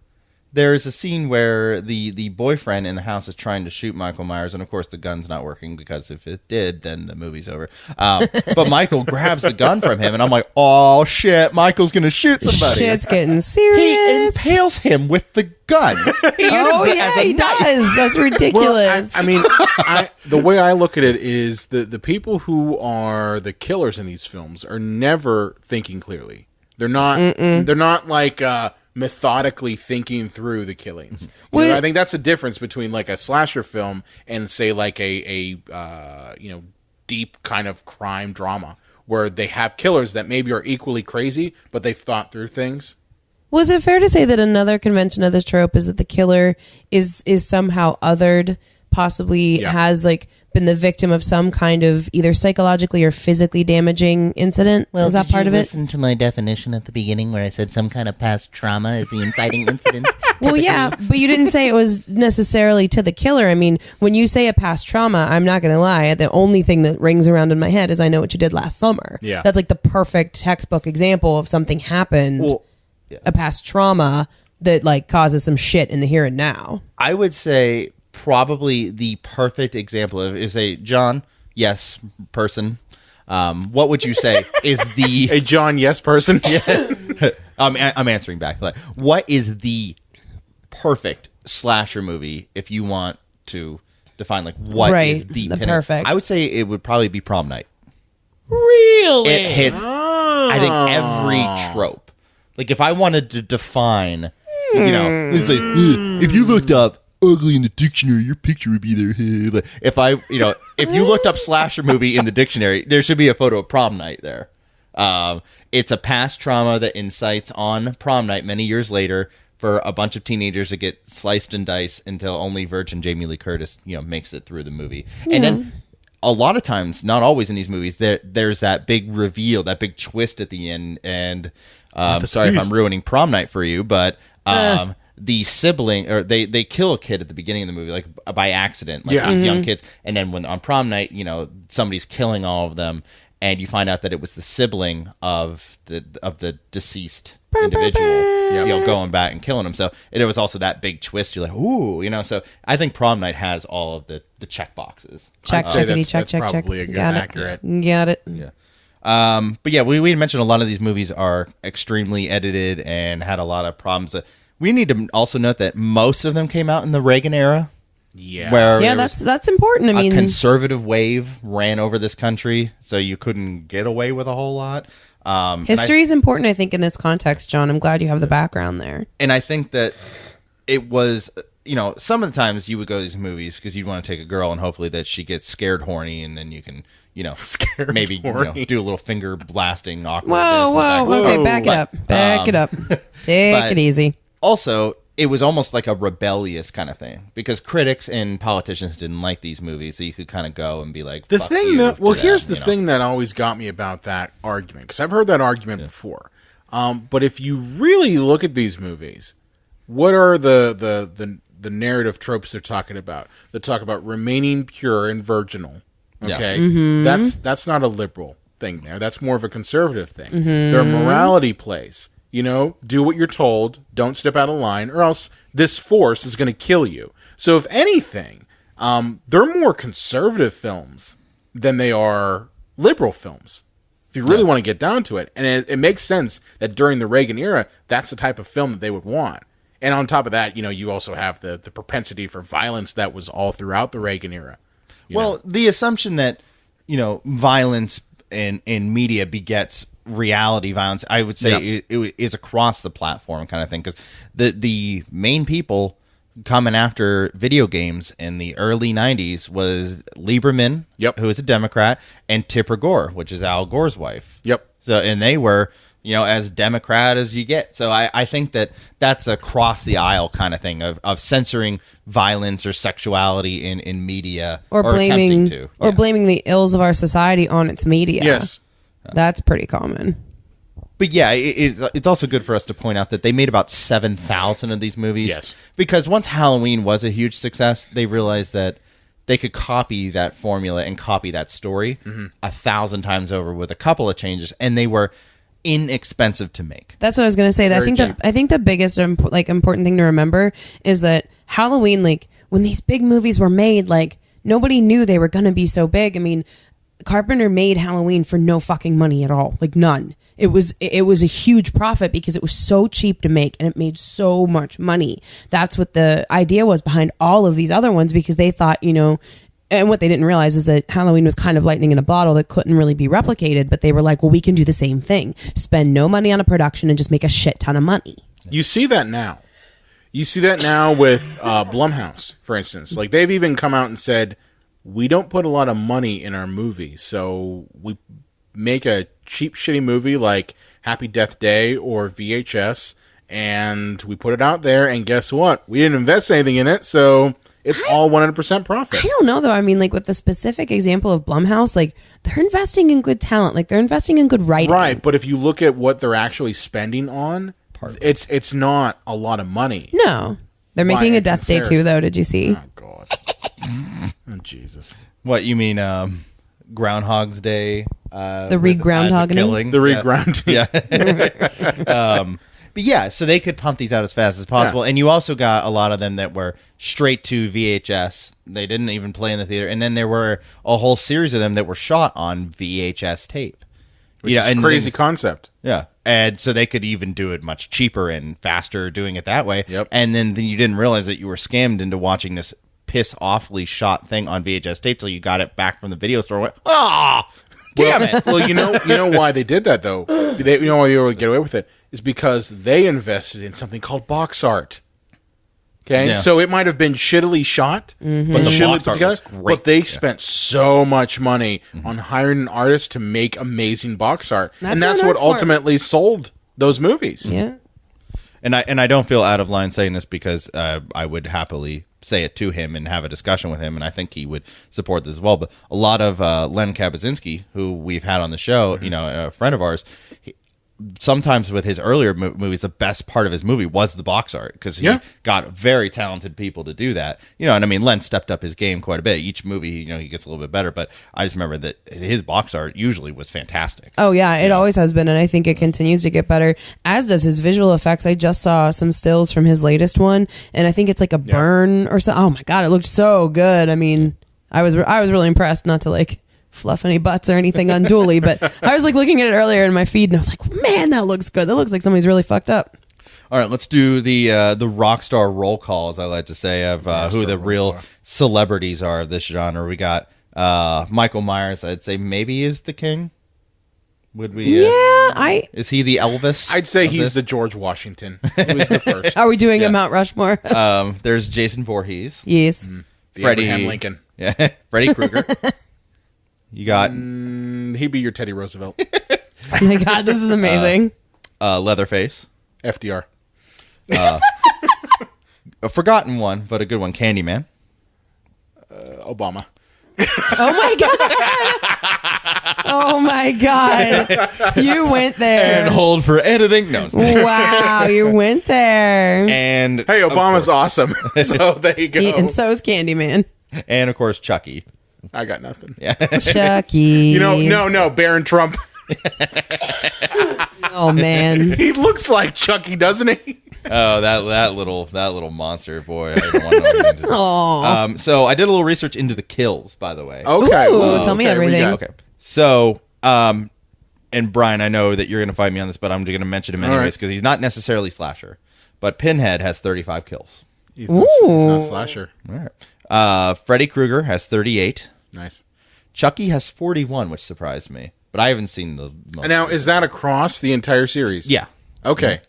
There's a scene where the boyfriend in the house is trying to shoot Michael Myers, and of course the gun's not working, because if it did, then the movie's over. But Michael grabs the gun from him, and I'm like, oh shit, Michael's gonna shoot somebody. Shit's getting serious. He impales him with the gun. He He does. That's ridiculous. The way I look at it is the people who are the killers in these films are never thinking clearly. They're not. They're not like methodically thinking through the killings. I think that's the difference between like a slasher film and say like a deep kind of crime drama where they have killers that maybe are equally crazy, but they've thought through things. Was it fair to say that another convention of this trope is that the killer is somehow othered, possibly has like been the victim of some kind of either psychologically or physically damaging incident? Well, is that part of it? Listen to my definition at the beginning where I said some kind of past trauma is the inciting incident. Well, yeah, but you didn't say it was necessarily to the killer. I mean, when you say a past trauma, I'm not going to lie. The only thing that rings around in my head is I know what you did last summer. Yeah. That's like the perfect textbook example of something happened, a past trauma that like causes some shit in the here and now. I would say probably the perfect example of is a John, yes, person. What would you say is the A John, yes person? I'm answering back. Like, what is the perfect slasher movie if you want to define like what is the perfect? I would say it would probably be Prom Night. Really? It hits I think every trope. Like if I wanted to define, it's like if you looked up ugly in the dictionary, your picture would be there. Like, if you looked up slasher movie in the dictionary, there should be a photo of Prom Night there. It's a past trauma that incites on prom night many years later for a bunch of teenagers to get sliced and diced until only virgin Jamie Lee Curtis, makes it through the movie. Yeah. And then a lot of times, not always in these movies, there's that big reveal, that big twist at the end. And sorry if I'm ruining Prom Night for you, but the sibling, or they kill a kid at the beginning of the movie, like by accident, like these young kids. And then when on prom night, somebody's killing all of them, and you find out that it was the sibling of the deceased individual, going back and killing him. So it was also that big twist. You're like, ooh, So I think Prom Night has all of the check boxes. Check, check. Probably a good accurate. Got it. Yeah. But yeah, we mentioned a lot of these movies are extremely edited and had a lot of problems. We need to also note that most of them came out in the Reagan era. Yeah. Where that's important. I mean, a conservative wave ran over this country, so you couldn't get away with a whole lot. History is important, I think, in this context, John. I'm glad you have the background there. And I think that it was some of the times you would go to these movies because you want to take a girl and hopefully that she gets scared horny and then you can, Scared maybe horny. Do a little finger blasting awkward. Whoa. Okay, back it up. Back it up. Take it easy. Also, it was almost like a rebellious kind of thing because critics and politicians didn't like these movies, so you could kind of go and be like, here's the thing that always got me about that argument, because I've heard that argument before. But if you really look at these movies, what are the narrative tropes they're talking about? They talk about remaining pure and virginal. Okay, that's not a liberal thing there. That's more of a conservative thing. They're morality plays. Do what you're told, don't step out of line, or else this force is going to kill you. So if anything, they're more conservative films than they are liberal films, if you really want to get down to it. And it makes sense that during the Reagan era, that's the type of film that they would want. And on top of that, you also have the propensity for violence that was all throughout the Reagan era. The assumption that, violence in media begets reality violence, I would say it is across the platform kind of thing, because the main people coming after video games in the early 90s was Lieberman, who is a Democrat, and Tipper Gore, which is Al Gore's wife. So, and they were, as Democrat as you get. So I think that's a cross the aisle kind of thing of censoring violence or sexuality in media, or blaming blaming the ills of our society on its media. Yes. That's pretty common. But yeah, it's also good for us to point out that they made about 7,000 of these movies. Yes. Because once Halloween was a huge success, they realized that they could copy that formula and copy that story 1,000 times over with a couple of changes, and they were inexpensive to make. That's what I was going to say. I think the biggest important thing to remember is that Halloween, when these big movies were made, nobody knew they were going to be so big. I mean, Carpenter made Halloween for no fucking money at all. None. It was a huge profit because it was so cheap to make and it made so much money. That's what the idea was behind all of these other ones, because they thought, and what they didn't realize is that Halloween was kind of lightning in a bottle that couldn't really be replicated, but they were like, well, we can do the same thing. Spend no money on a production and just make a shit ton of money. You see that now. With Blumhouse, for instance. They've even come out and said, we don't put a lot of money in our movies, so we make a cheap, shitty movie like Happy Death Day or VHS, and we put it out there, and guess what? We didn't invest anything in it, so it's all 100% profit. I don't know, though. I mean, with the specific example of Blumhouse, they're investing in good talent. They're investing in good writing. Right, but if you look at what they're actually spending on, it's not a lot of money. No. They're making a Death Day 2, though. Did you see? Oh, God. Oh, Jesus. What, you mean Groundhog's Day? The re-groundhogging? The re-grounding. Yeah. But yeah, so they could pump these out as fast as possible. Yeah. And you also got a lot of them that were straight to VHS. They didn't even play in the theater. And then there were a whole series of them that were shot on VHS tape. Which is a crazy concept. Yeah. And so they could even do it much cheaper and faster doing it that way. Yep. And then you didn't realize that you were scammed into watching this piss-awfully shot thing on VHS tape till you got it back from the video store and went, damn it. Well, you know why they did that, though? Why they were able to get away with it? Is because they invested in something called box art. Okay? Yeah. So it might have been shittily shot, but the box art was great. But they spent so much money on hiring an artist to make amazing box art. That's what ultimately sold those movies. Yeah. And I don't feel out of line saying this because I would happily say it to him and have a discussion with him, and I think he would support this as well. But a lot of Len Kabaczynski, who we've had on the show, a friend of ours, sometimes with his earlier movies, the best part of his movie was the box art because he got very talented people to do that. And I mean, Len stepped up his game quite a bit. Each movie, he gets a little bit better, but I just remember that his box art usually was fantastic. Oh yeah, it always has been, and I think it continues to get better, as does his visual effects. I just saw some stills from his latest one, and I think it's like a burn or so. Oh my God, it looked so good. I mean, I was really impressed, not to fluff any butts or anything unduly, but I was looking at it earlier in my feed and I was like, man, that looks good. That looks like somebody's really fucked up. All right, let's do the rock star roll call, as I like to say, of who the real celebrities are of this genre. We got Michael Myers, I'd say maybe is the king. Would we? Is he the Elvis? I'd say of he's this? the George Washington. He was the first. Are we doing a Mount Rushmore? There's Jason Voorhees. Yes. The Freddie Abraham Lincoln. Yeah, Freddy Krueger. You got He'd be your Teddy Roosevelt. Oh my God, this is amazing. Leatherface. FDR. A forgotten one, but a good one. Candyman. Obama. Oh my God. Oh my God. You went there. And hold for editing. No. Wow, you went there. And Hey, Obama's awesome. So there you go. And so is Candyman. and of course Chucky. I got nothing. Yeah. Chucky. You know, no, Baron Trump. Oh man. He looks like Chucky, doesn't he? Oh, that little monster boy. I don't want to know what he did. Oh. So I did a little research into the kills, by the way. Okay. Ooh, tell me everything. Okay. So, and Brian, I know that you're going to fight me on this, but I'm going to mention him anyways because he's not necessarily slasher. But Pinhead has 35 kills. He's not slasher. All right. Freddy Krueger has 38. Nice. Chucky has 41, which surprised me. But I haven't seen the most. Now, is that across the entire series? Yeah. Okay.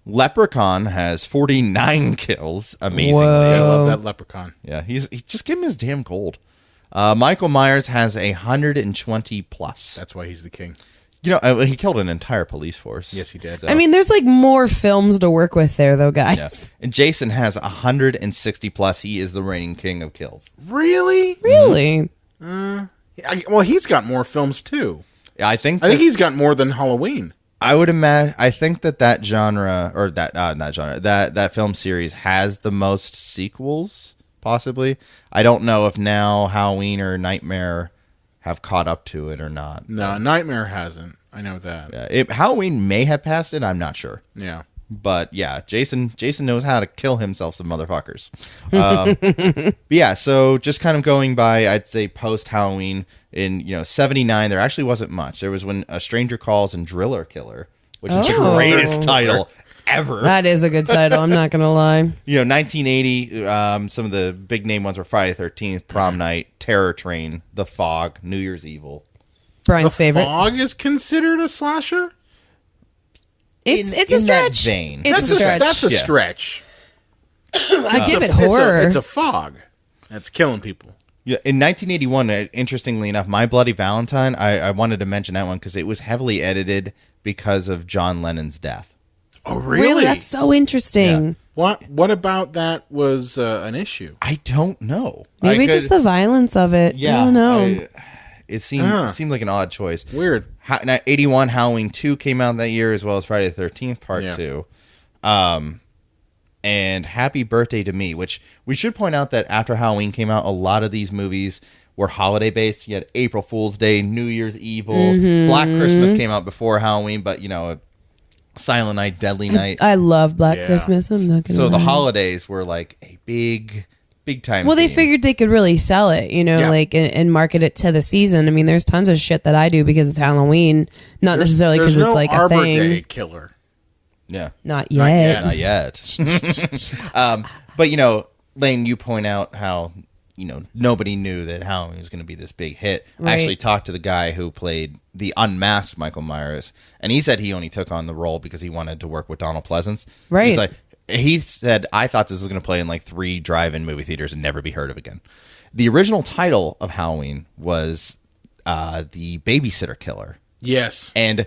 Leprechaun has 49 kills. Amazingly. I love that leprechaun. Yeah, he just give him his damn gold. Michael Myers has 120 plus. That's why he's the king. You know, he killed an entire police force. Yes, he did. So, I mean, there's like more films to work with there, though, guys. yeah. And Jason has 160 plus. He is the reigning king of kills. Really? Really? Well, he's got more films too. Yeah, I think he's got more than Halloween. I would imagine. I think that genre or that film series has the most sequels. Possibly. I don't know if now Halloween or Nightmare have caught up to it or not. No, Nightmare hasn't. I know that. Yeah, Halloween may have passed it. I'm not sure. Yeah. But yeah, Jason knows how to kill himself some motherfuckers. But yeah, so just kind of going by, I'd say post Halloween in 79, there actually wasn't much. There was when A Stranger Calls and Driller Killer, which is the greatest title ever. That is a good title. I'm not gonna lie. 1980. Some of the big name ones were Friday the 13th, Prom Night, Terror Train, The Fog, New Year's Evil. Brian's favorite. Fog is considered a slasher? It's in a stretch. that vein. It's a stretch. That's a stretch. I give it horror. It's a fog that's killing people. Yeah, in 1981, interestingly enough, My Bloody Valentine, I wanted to mention that one because it was heavily edited because of John Lennon's death. Oh, really? That's so interesting. Yeah. What about that was an issue? I don't know. Maybe just the violence of it. Yeah, I don't know. It seemed like an odd choice. Weird. 81 Halloween 2 came out that year, as well as Friday the 13th Part 2. And Happy Birthday to Me, which we should point out that after Halloween came out, a lot of these movies were holiday based. You had April Fool's Day, New Year's Evil, Black Christmas came out before Halloween, but Silent Night, Deadly Night. I love Black Christmas. I'm not gonna. So the lie. holidays were like a big time. Well, they theme. figured they could really sell it, like and market it to the season. I mean, there's tons of shit that I do because it's Halloween, not necessarily because it's like Arbor a thing. Day killer. Yeah. Not yet. Not yet. But Lane, you point out how nobody knew that Halloween was going to be this big hit. Right. I actually talked to the guy who played the unmasked Michael Myers, and he said he only took on the role because he wanted to work with Donald Pleasance. Right. He said, I thought this was going to play in like 3 drive-in movie theaters and never be heard of again. The original title of Halloween was The Babysitter Killer. Yes. And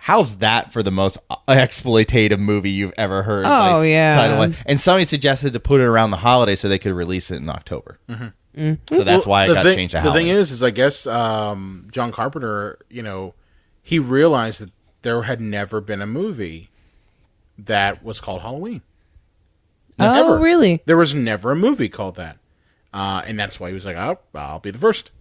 how's that for the most exploitative movie you've ever heard? Oh, yeah. Title-wise? And somebody suggested to put it around the holiday so they could release it in October. So that's why it got changed to Halloween. The thing is I guess John Carpenter, he realized that there had never been a movie that was called Halloween. Oh, really? There was never a movie called that. And that's why he was like, I'll be the first.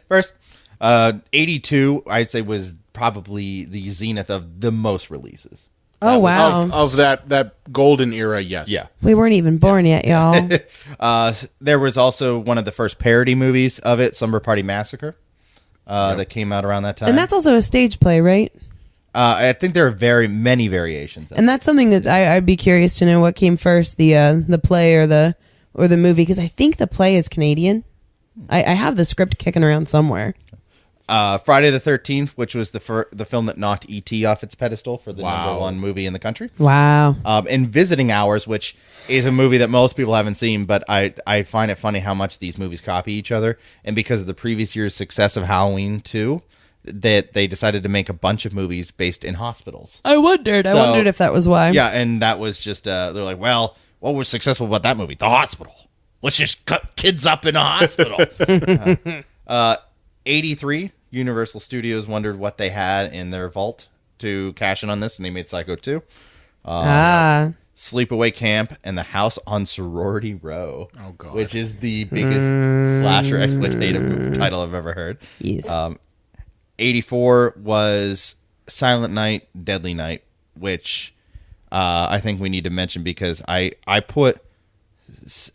First. 82, I'd say, was probably the zenith of the most releases. Oh, wow. Of that golden era, yes. Yeah. We weren't even born yet, y'all. There was also one of the first parody movies of it, Slumber Party Massacre, that came out around that time. And that's also a stage play, right? I think there are very many variations of And that's something that I'd be curious to know what came first, the play or the movie, because I think the play is Canadian. I have the script kicking around somewhere. Friday the 13th, which was the film that knocked E.T. off its pedestal for the number one movie in the country. Wow. And Visiting Hours, which is a movie that most people haven't seen, but I find it funny how much these movies copy each other. And because of the previous year's success of Halloween 2, that they decided to make a bunch of movies based in hospitals. I wondered if that was why. Yeah, and that was just, they're like, well, what was successful about that movie? The hospital. Let's just cut kids up in a hospital. 83, Universal Studios wondered what they had in their vault to cash in on this, and they made Psycho 2. Sleepaway Camp and The House on Sorority Row. Oh, God. Which is the biggest slasher exploitative title I've ever heard. Yes. 84 was Silent Night, Deadly Night, which I think we need to mention because I put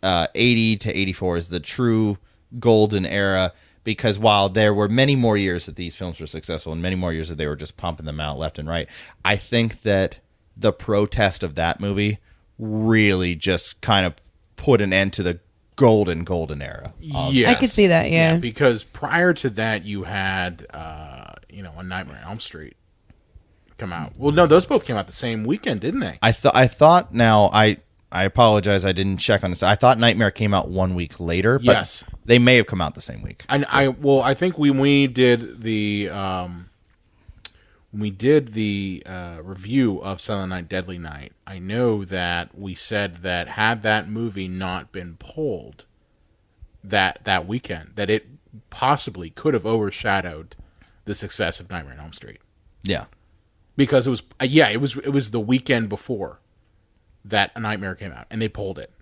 80 to 84 as the true golden era, because while there were many more years that these films were successful and many more years that they were just pumping them out left and right, I think that the protest of that movie really just kind of put an end to the golden era. Yes. I could see that, yeah. Because prior to that, you had, A Nightmare on Elm Street come out. Well, no, those both came out the same weekend, didn't they? I thought. Now I apologize, I didn't check on this. I thought Nightmare came out 1 week later, but yes, they may have come out the same week. And I think when we did the review of Silent Night, Deadly Night, I know that we said that had that movie not been pulled that weekend, that it possibly could have overshadowed the success of Nightmare on Elm Street. Yeah, because it was it was the weekend before that A Nightmare came out, and they pulled it.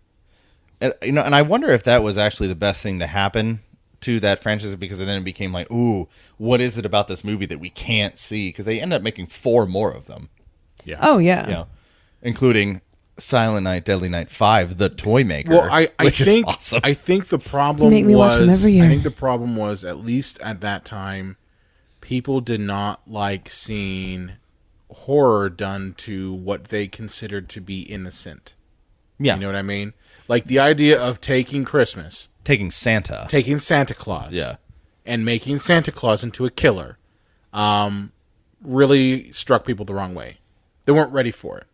And I wonder if that was actually the best thing to happen to that franchise, because then it became like, ooh, what is it about this movie that we can't see? Because they ended up making 4 more of them. Yeah. Oh, yeah. You know, including Silent Night, Deadly Night 5, The Toy Maker. Well, I think is awesome. I think the problem Make me watch them every year. I think the problem was, at least at that time, people did not like seeing horror done to what they considered to be innocent. Yeah. You know what I mean? Like the idea of taking Christmas, taking Santa Claus, yeah, and making Santa Claus into a killer, really struck people the wrong way. They weren't ready for it.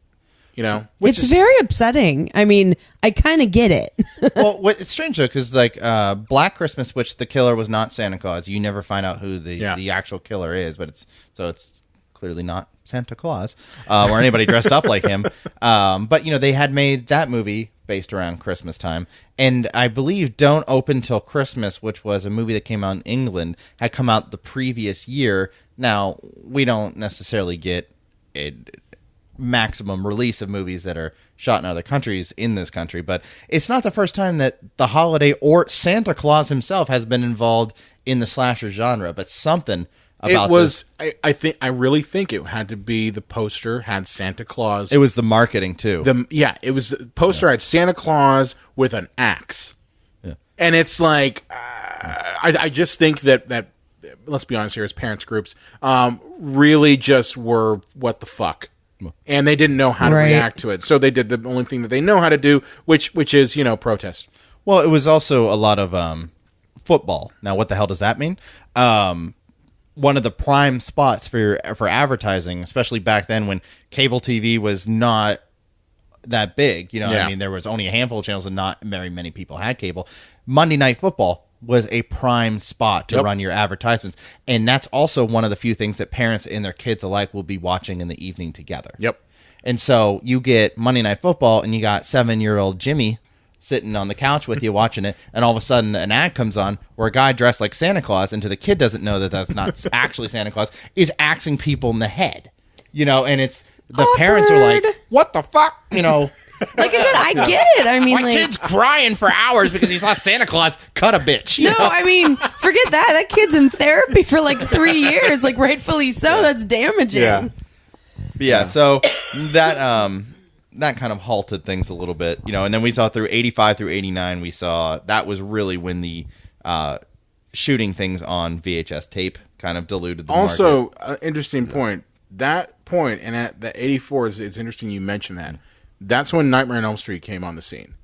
You know, It's very upsetting. I mean, I kind of get it. Well, it's strange though, because like Black Christmas, which the killer was not Santa Claus, you never find out who the actual killer is, but it's clearly not Santa Claus or anybody dressed up like him. But they had made that movie based around Christmas time, and I believe Don't Open Till Christmas, which was a movie that came out in England, had come out the previous year. Now we don't necessarily get a maximum release of movies that are shot in other countries in this country, but it's not the first time that the holiday or Santa Claus himself has been involved in the slasher genre. But something about this, I really think it had to be the poster had Santa Claus. it was the marketing too. It was the poster had Santa Claus with an axe. Yeah. And it's like, I just think that let's be honest here, as parents groups, really just were what the fuck. And they didn't know how to react to it. So they did the only thing that they know how to do, which is, protest. Well, it was also a lot of football. Now, what the hell does that mean? One of the prime spots for advertising, especially back then when cable TV was not that big. I mean, there was only a handful of channels and not very many people had cable. Monday Night Football was a prime spot to run your advertisements. And that's also one of the few things that parents and their kids alike will be watching in the evening together. Yep. And so you get Monday Night Football and you got 7-year-old Jimmy sitting on the couch with you watching it, and all of a sudden an ad comes on where a guy dressed like Santa Claus, and to the kid doesn't know that that's not actually Santa Claus, is axing people in the head. And it's the parents are like, what the fuck? Like I said, I get it. I mean, my kid's crying for hours because he saw Santa Claus. Cut a bitch. No, I mean, forget that. That kid's in therapy for like 3 years, like rightfully so. Yeah. That's damaging. Yeah. So that kind of halted things a little bit, and then we saw through 85 through 89, we saw that was really when the shooting things on VHS tape kind of diluted the also, market. Interesting point. That point, and at the 84, it's interesting you mentioned that. That's when Nightmare on Elm Street came on the scene.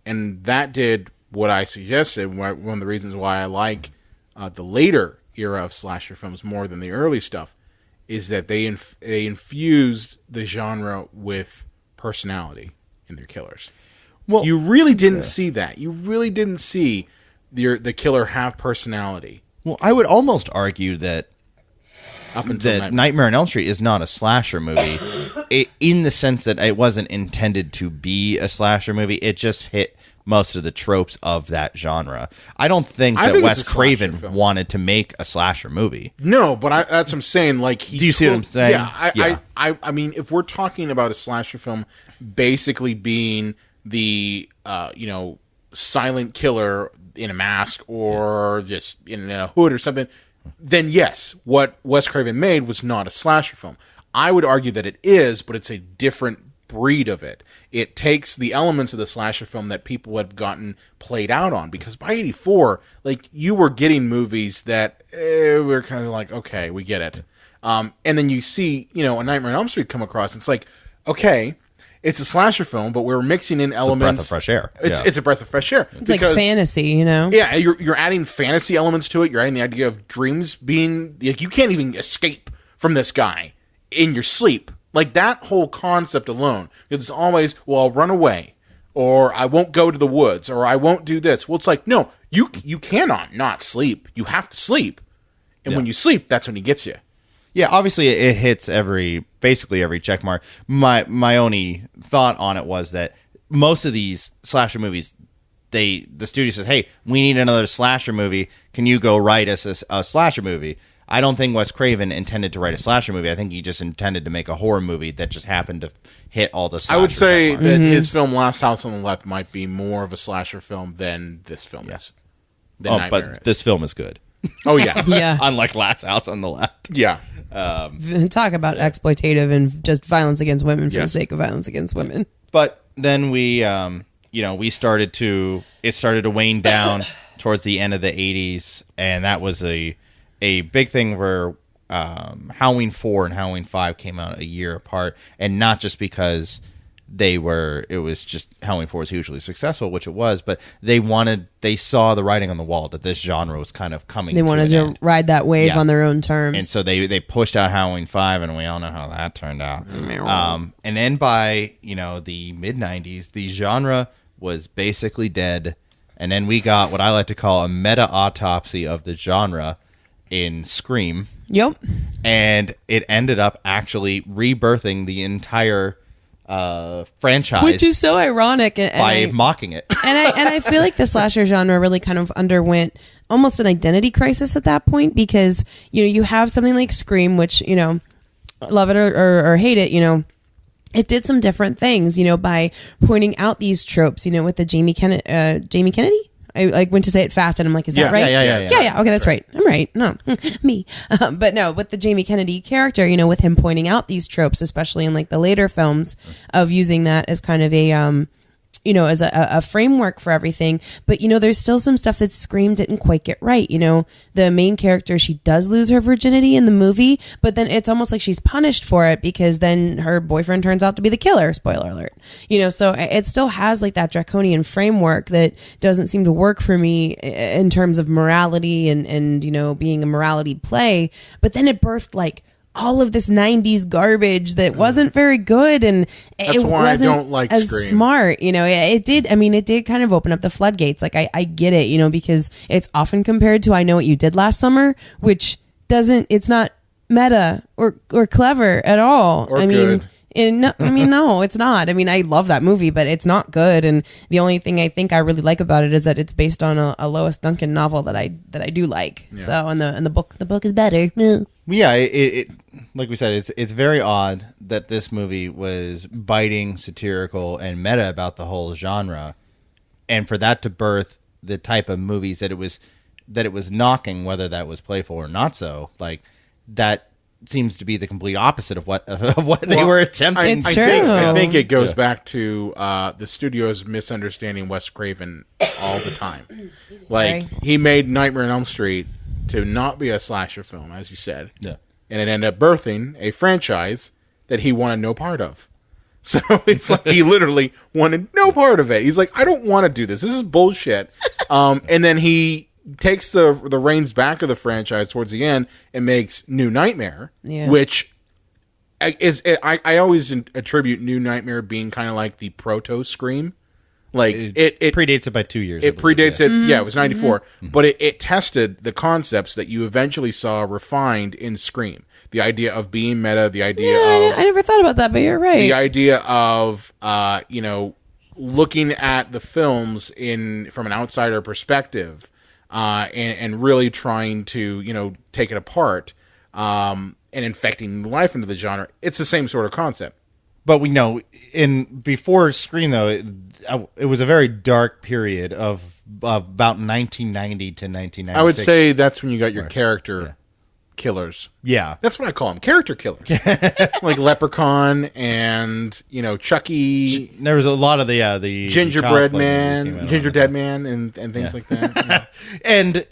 And that did what I suggested, one of the reasons why I like the later era of slasher films more than the early stuff is that they infused the genre with personality in their killers. Well, you really didn't see that. You really didn't see the killer have personality. Well, I would almost argue that Up until Nightmare on Elm Street is not a slasher movie in the sense that it wasn't intended to be a slasher movie. It just hit most of the tropes of that genre. I don't think that Wes Craven wanted to make a slasher movie. No, but that's what I'm saying. Like, do you see what I'm saying? Yeah, I mean, if we're talking about a slasher film basically being the silent killer in a mask or just in a hood or something, then yes, what Wes Craven made was not a slasher film. I would argue that it is, but it's a different breed of it. It takes the elements of the slasher film that people had gotten played out on, because by 84, like, you were getting movies that were kind of like, okay, we get it. And then you see, a Nightmare on Elm Street come across, and it's like, okay, it's a slasher film, but we're mixing in elements. It's a breath of fresh air. It's a breath of fresh air. It's like fantasy, Yeah, you're adding fantasy elements to it. You're adding the idea of dreams being, like, you can't even escape from this guy in your sleep. Like, that whole concept alone, it's always, well, I'll run away, or I won't go to the woods, or I won't do this. Well, it's like, no, you cannot not sleep. You have to sleep. And when you sleep, that's when he gets you. Yeah, obviously it hits basically every check mark. My only thought on it was that most of these slasher movies, the studio says, hey, we need another slasher movie. Can you go write us a slasher movie? I don't think Wes Craven intended to write a slasher movie. I think he just intended to make a horror movie that just happened to hit all the slasher. I would say that his film Last House on the Left might be more of a slasher film than this film is. But this film is good. Oh, yeah. Yeah. Unlike Last House on the Left. Yeah. Talk about exploitative and just violence against women for the sake of violence against women. But then we started to wane down towards the end of the 80s, and that was a big thing where Halloween 4 and Halloween 5 came out a year apart, and not just because it was just Halloween 4 was hugely successful, which it was, but they saw the writing on the wall that this genre was kind of coming. They wanted to ride that wave on their own terms, and so they pushed out Halloween 5, and we all know how that turned out. And then by the mid 90s, the genre was basically dead, and then we got what I like to call a meta autopsy of the genre in Scream. Yep. And it ended up actually rebirthing the entire franchise, which is so ironic, by mocking it. And I feel like the slasher genre really kind of underwent almost an identity crisis at that point, because you have something like Scream, which love it or hate it, it did some different things, by pointing out these tropes, with the Jamie Kennedy. I went to say it fast, and I'm like, is that right? Yeah. Okay, that's right. I'm right. No, me. But no, with the Jamie Kennedy character, with him pointing out these tropes, especially in like the later films, of using that as kind of a as a framework for everything. But, there's still some stuff that Scream didn't quite get right. The main character, she does lose her virginity in the movie, but then it's almost like she's punished for it because then her boyfriend turns out to be the killer. Spoiler alert. So it still has like that draconian framework that doesn't seem to work for me in terms of morality and being a morality play. But then it birthed like all of this 90s garbage that wasn't very good, and that's why I don't like as Scream. Smart. It did kind of open up the floodgates. Like I get it, because it's often compared to I Know What You Did Last Summer, which it's not meta or clever at all. Good. No, it's not. I love that movie, but it's not good. And the only thing I think I really like about it is that it's based on a Lois Duncan novel that I do like. Yeah. So, and the book is better. Yeah, it like we said, it's very odd that this movie was biting, satirical, and meta about the whole genre, and for that to birth the type of movies that it was knocking, whether that was playful or not so, like that seems to be the complete opposite of what they were attempting. It's true. I think it goes back to the studio's misunderstanding Wes Craven all the time. Like, he made Nightmare on Elm Street to not be a slasher film, as you said. Yeah. And it ended up birthing a franchise that he wanted no part of. So it's like he literally wanted no part of it. He's like, I don't want to do this. This is bullshit. And then he takes the reins back of the franchise towards the end and makes New Nightmare, which I always attribute New Nightmare being kind of like the proto Scream. Like it predates it by 2 years. It predates it. Yeah, it was 94. But it tested the concepts that you eventually saw refined in Scream. The idea of being meta, the idea of... I never thought about that, but you're right. The idea of, looking at the films from an outsider perspective and really trying to, take it apart and infecting life into the genre. It's the same sort of concept. But we know before Scream, though, it was a very dark period of about 1990 to 1996. I would say that's when you got your character killers. Yeah. That's what I call them, character killers. Like Leprechaun and, Chucky. There was a lot of the Gingerbread Man, Ginger Dead Man and things like that. And,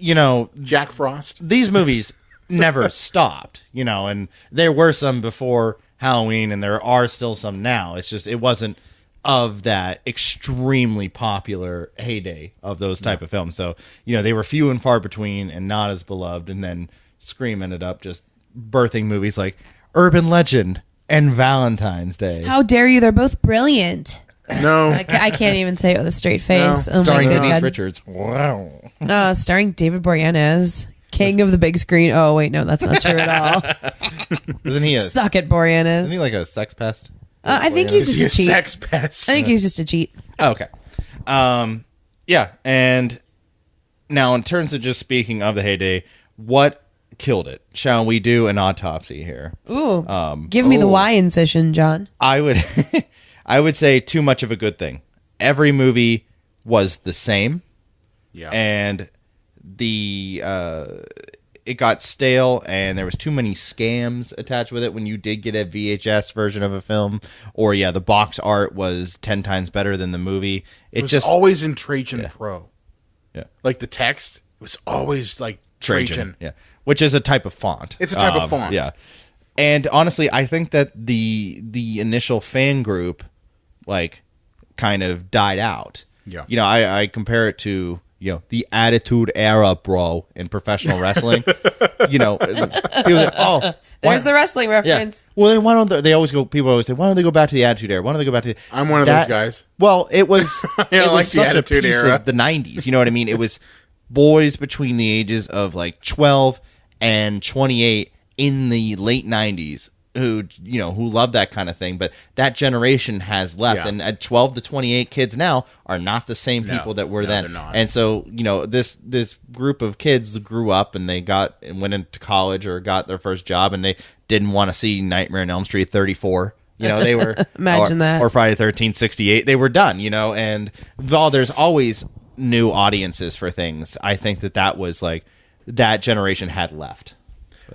Jack Frost. These movies never stopped, and there were some before Halloween and there are still some now. It's just it wasn't of that extremely popular heyday of those type of films. So, they were few and far between and not as beloved. And then Scream ended up just birthing movies like Urban Legend and Valentine's Day. How dare you? They're both brilliant. No. I can't even say it with a straight face. No. Oh, starring my Denise God. Richards. Wow. Starring David Boreanaz. King of the big screen. Oh, wait, no, that's not true at all. Isn't he Suck it, Boreanaz. Isn't he like a sex pest? I think he's just a cheat. Sex pest. I think he's just a cheat. Oh, okay. Yeah, and now in terms of just speaking of the heyday, what killed it? Shall we do an autopsy here? Ooh. Give me the Y incision, John. I would say too much of a good thing. Every movie was the same. Yeah. And it got stale and there was too many scams attached with it when you did get a VHS version of a film, or the box art was 10 times better than the movie. It was just always in Trajan Pro. Yeah. Like the text was always like Trajan. Yeah. Which is a type of font. It's a type of font. Yeah. And honestly, I think that the initial fan group kind of died out. Yeah. I compare it to the Attitude Era, bro, in professional wrestling. People like, oh, there's the wrestling reference. Yeah. Well, then why don't people always say, why don't they go back to the Attitude Era? Why don't they go back to I'm one of those guys. Well, it was it was like such the a Attitude piece Era. of the 90s. You know what I mean? It was boys between the ages of 12 and 28 in the late 90s who love that kind of thing, but that generation has left. Yeah. And at 12 to 28 kids now are not the same people that were then. They're not. And so, this group of kids grew up and they went into college or got their first job and they didn't want to see Nightmare on Elm Street 34. They were Imagine that. Or Friday the 13th 68. They were done, and while there's always new audiences for things, I think that was that generation had left.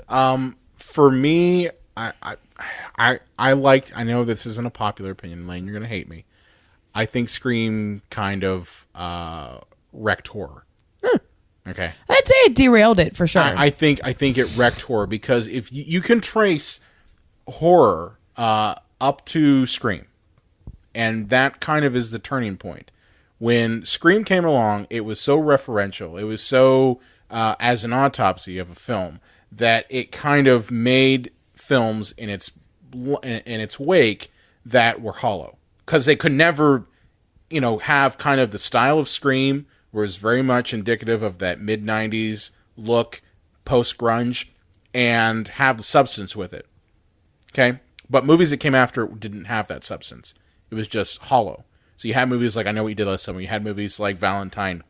For me, I liked. I know this isn't a popular opinion, Lane. You're gonna hate me. I think Scream kind of wrecked horror. Okay, I'd say it derailed it for sure. I think it wrecked horror because if you can trace horror up to Scream, and that kind of is the turning point. When Scream came along, it was so referential. It was so as an autopsy of a film that it kind of made films in its wake that were hollow because they could never, have kind of the style of Scream was very much indicative of that mid-90s look, post-grunge, and have the substance with it. Okay? But movies that came after didn't have that substance. It was just hollow. So you had movies like I Know What You Did Last Summer. You had movies like Valentine.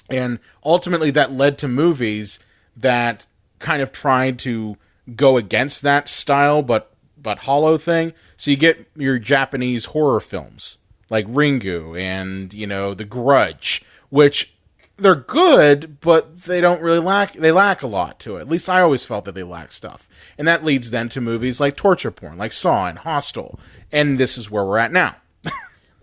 And ultimately that led to movies that kind of tried to go against that style but hollow thing. So you get your Japanese horror films like Ringu and, The Grudge, which they're good, but they don't really lack a lot to it. At least I always felt that they lack stuff. And that leads then to movies like torture porn, like Saw and Hostel. And this is where we're at now.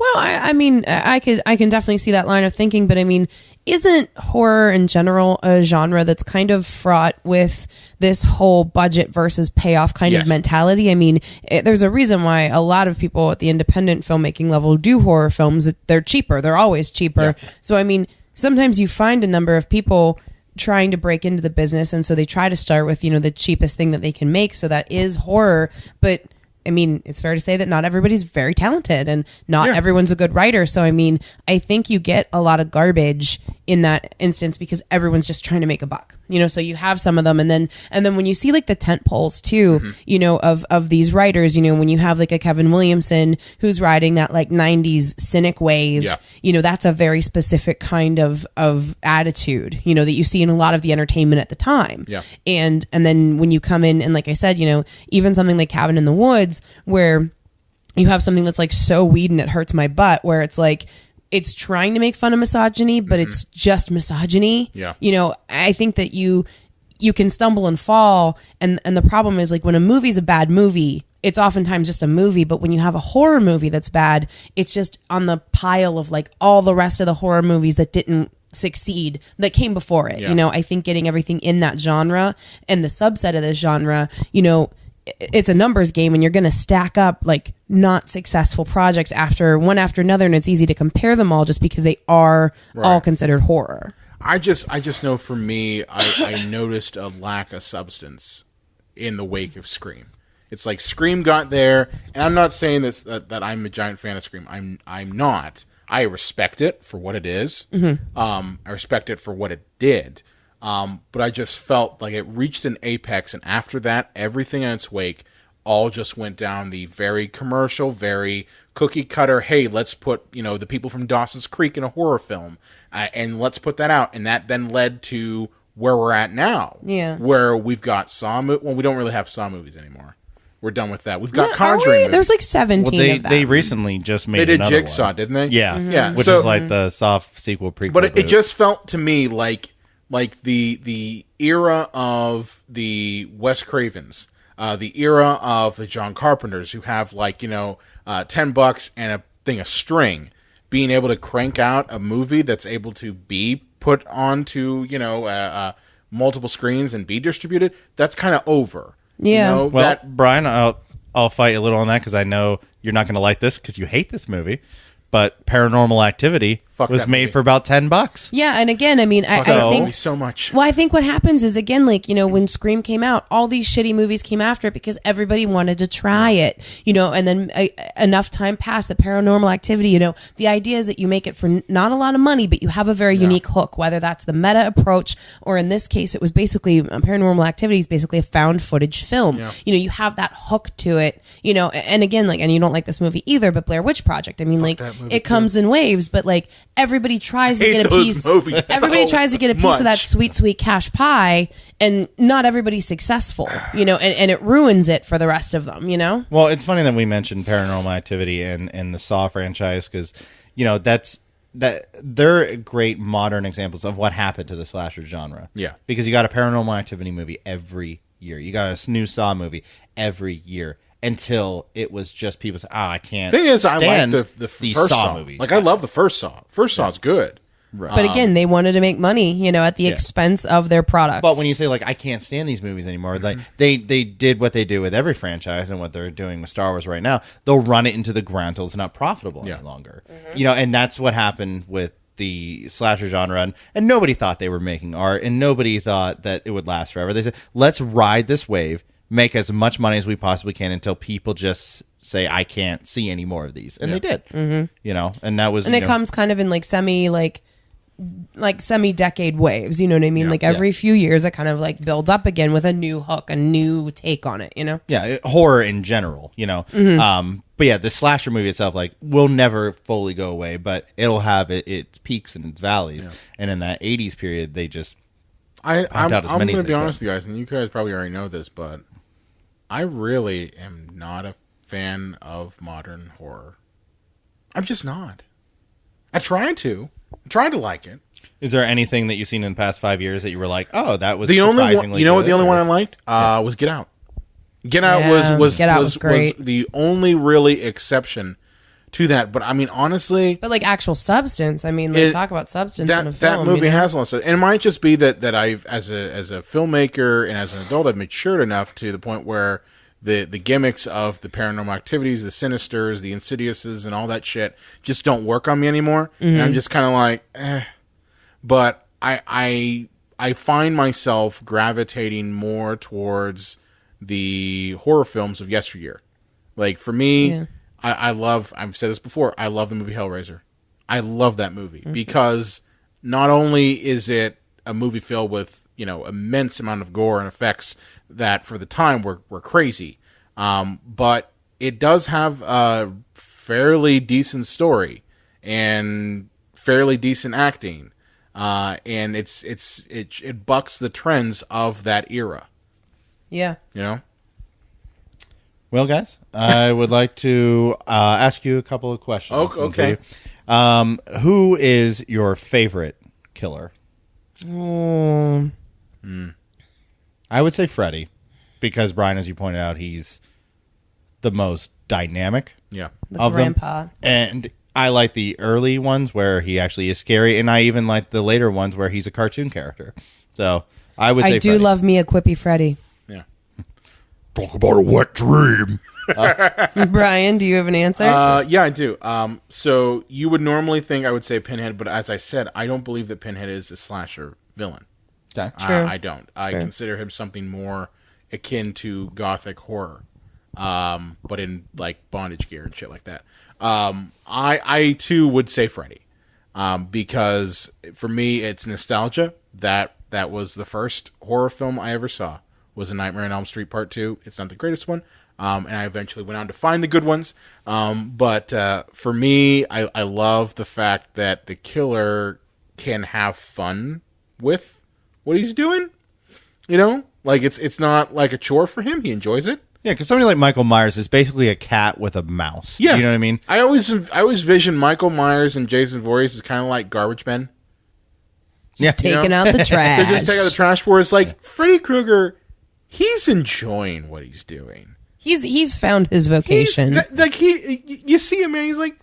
Well, I mean, I can definitely see that line of thinking, but I mean, isn't horror in general a genre that's kind of fraught with this whole budget versus payoff kind of mentality? I mean, there's a reason why a lot of people at the independent filmmaking level do horror films. They're cheaper. They're always cheaper. Yeah. So, I mean, sometimes you find a number of people trying to break into the business, and so they try to start with, you know, the cheapest thing that they can make, so that is horror. But I mean, it's fair to say that not everybody's very talented and not everyone's a good writer. So, I mean, I think you get a lot of garbage in that instance because everyone's just trying to make a buck, you know, so you have some of them. And then when you see like the tent poles too, you know, of these writers, you know, when you have like a Kevin Williamson who's riding that like 90s cynic wave, you know, that's a very specific kind of attitude, you know, that you see in a lot of the entertainment at the time. And then when you come in and, like I said, you know, even something like Cabin in the Woods, where you have something that's like so Whedon it hurts my butt, where it's like it's trying to make fun of misogyny, but it's just misogyny. You know, I think that you can stumble and fall, and the problem is, like, when a movie's a bad movie, it's oftentimes just a movie. But when you have a horror movie that's bad, it's just on the pile of like all the rest of the horror movies that didn't succeed that came before it. You know, I think getting everything in that genre and the subset of this genre, you know, it's a numbers game, and you're going to stack up like not successful projects after one after another, and it's easy to compare them all just because they are all considered horror. I just know for me, I noticed a lack of substance in the wake of Scream. It's like Scream got there, and I'm not saying this that I'm a giant fan of Scream. I'm not. I respect it for what it is. I respect it for what it did. But I just felt like it reached an apex, and after that, everything in its wake all just went down the very commercial, very cookie cutter. Hey, let's put, you know, the people from Dawson's Creek in a horror film, and let's put that out. And that then led to where we're at now, where we've got Saw. Well, we don't really have Saw movies anymore. We're done with that. We've got Conjuring movies. There's like 17 of them. They recently just made another one. They did Jigsaw, didn't they? Yeah, yeah. Which is like the Saw sequel prequel. But it just felt to me like the era of the Wes Cravens, the era of the John Carpenters, who have like, you know, $10 and a thing of string, being able to crank out a movie that's able to be put onto, you know, multiple screens and be distributed. That's kind of over. Yeah. You know, well, Brian, I'll fight you a little on that because I know you're not going to like this because you hate this movie. But Paranormal Activity was made for about $10. Yeah, and again, I mean, I think so much. Well, I think what happens is, again, like, you know, when Scream came out, all these shitty movies came after it because everybody wanted to try it, you know, and then enough time passed. The Paranormal Activity, you know, the idea is that you make it for not a lot of money, but you have a very unique hook, whether that's the meta approach, or in this case, it was basically Paranormal Activity is basically a found footage film. Yeah. You know, you have that hook to it, you know, and again, like, and you don't like this movie either, but Blair Witch Project, I mean, like, it comes in waves, but like everybody tries to get a piece. Everybody tries to get a piece of that sweet cash pie, and not everybody's successful, you know, and it ruins it for the rest of them, you know. Well, it's funny that we mentioned Paranormal Activity and the Saw franchise because, you know, they're great modern examples of what happened to the slasher genre. Yeah, because you got a Paranormal Activity movie every year, you got a new Saw movie every year. Until it was just people say, I can't stand I like the these first Saw movies. Like, I love the first Saw. First Saw's good. Right. But again, they wanted to make money, you know, at the expense of their product. But when you say, like, I can't stand these movies anymore, like they did what they do with every franchise and what they're doing with Star Wars right now. They'll run it into the ground until it's not profitable any longer. You know, and that's what happened with the slasher genre, and nobody thought they were making art, and nobody thought that it would last forever. They said, let's ride this wave, make as much money as we possibly can until people just say, I can't see any more of these. And they did. You know, and that was... And it comes kind of in like semi-decade waves, you know what I mean? Yeah. Like every few years it kind of like builds up again with a new hook, a new take on it, you know? Yeah, horror in general, you know? But yeah, the slasher movie itself, like, will never fully go away, but it'll have its peaks and its valleys. Yeah. And in that 80s period, they just... I'm going to be honest with you guys, and you guys probably already know this, but I really am not a fan of modern horror. I'm just not. I tried to like it. Is there anything that you've seen in the past 5 years that you were like, oh, that was surprisingly good? You know what the only one I liked was Get Out. Get Out was the only really exception to that. But I mean, honestly, but like actual substance. I mean, like, talk about substance in a film. That movie has a lot of stuff, and it might just be that I've as a filmmaker and as an adult, I've matured enough to the point where the gimmicks of the Paranormal Activities, the Sinisters, the Insidiouses, and all that shit just don't work on me anymore. And I'm just kind of like, eh. But I I find myself gravitating more towards the horror films of yesteryear. Like, for me, I love, I've said this before, I love the movie Hellraiser. I love that movie because not only is it a movie filled with, immense amount of gore and effects that for the time were crazy, but it does have a fairly decent story and fairly decent acting, and it bucks the trends of that era. Yeah. Well, guys, I would like to ask you a couple of questions. Oh, okay. Who is your favorite killer? I would say Freddy, because Brian, as you pointed out, he's the most dynamic. Yeah. The grandpa. Them. And I like the early ones where he actually is scary, and I even like the later ones where he's a cartoon character. So I would say I do Freddy. love me a quippy Freddy. Yeah. Talk about a wet dream. Brian, do you have an answer? Yeah, I do. So you would normally think I would say Pinhead, but as I said, I don't believe that Pinhead is a slasher villain. Okay. True. I don't. I consider him something more akin to gothic horror, but in like bondage gear and shit like that. I too would say Freddy, because for me it's nostalgia. That was the first horror film I ever saw. Was A Nightmare on Elm Street Part 2. It's not the greatest one, and I eventually went on to find the good ones. But for me, I love the fact that the killer can have fun with what he's doing. Like it's not like a chore for him. He enjoys it. Yeah, because somebody like Michael Myers is basically a cat with a mouse. Yeah, you know what I mean. I always vision Michael Myers and Jason Voorhees as kind of like garbage men. Yeah, Taking out the trash. They just take out the trash. Whereas like Freddy Krueger, he's enjoying what he's doing. He's found his vocation. You see him, man. He's like,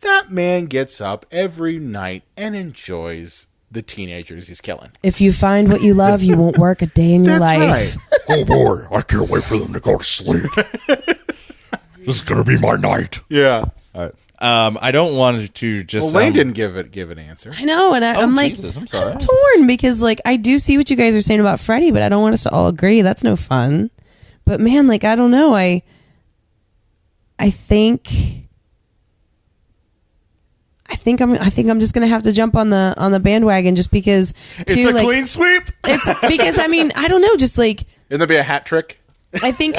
that man gets up every night and enjoys the teenagers he's killing. If you find what you love, you won't work a day in your life. Right. Oh boy, I can't wait for them to go to sleep. This is gonna be my night. Yeah. All right. I don't want to just. Well, Lane didn't give an answer. I know, and I'm like, Jesus, I'm sorry. I'm torn because like I do see what you guys are saying about Freddy, but I don't want us to all agree. That's no fun. But man, like I don't know. I think I'm just gonna have to jump on the bandwagon just because It's a clean sweep. It's because I don't know, just like Isn't there be a hat trick? I think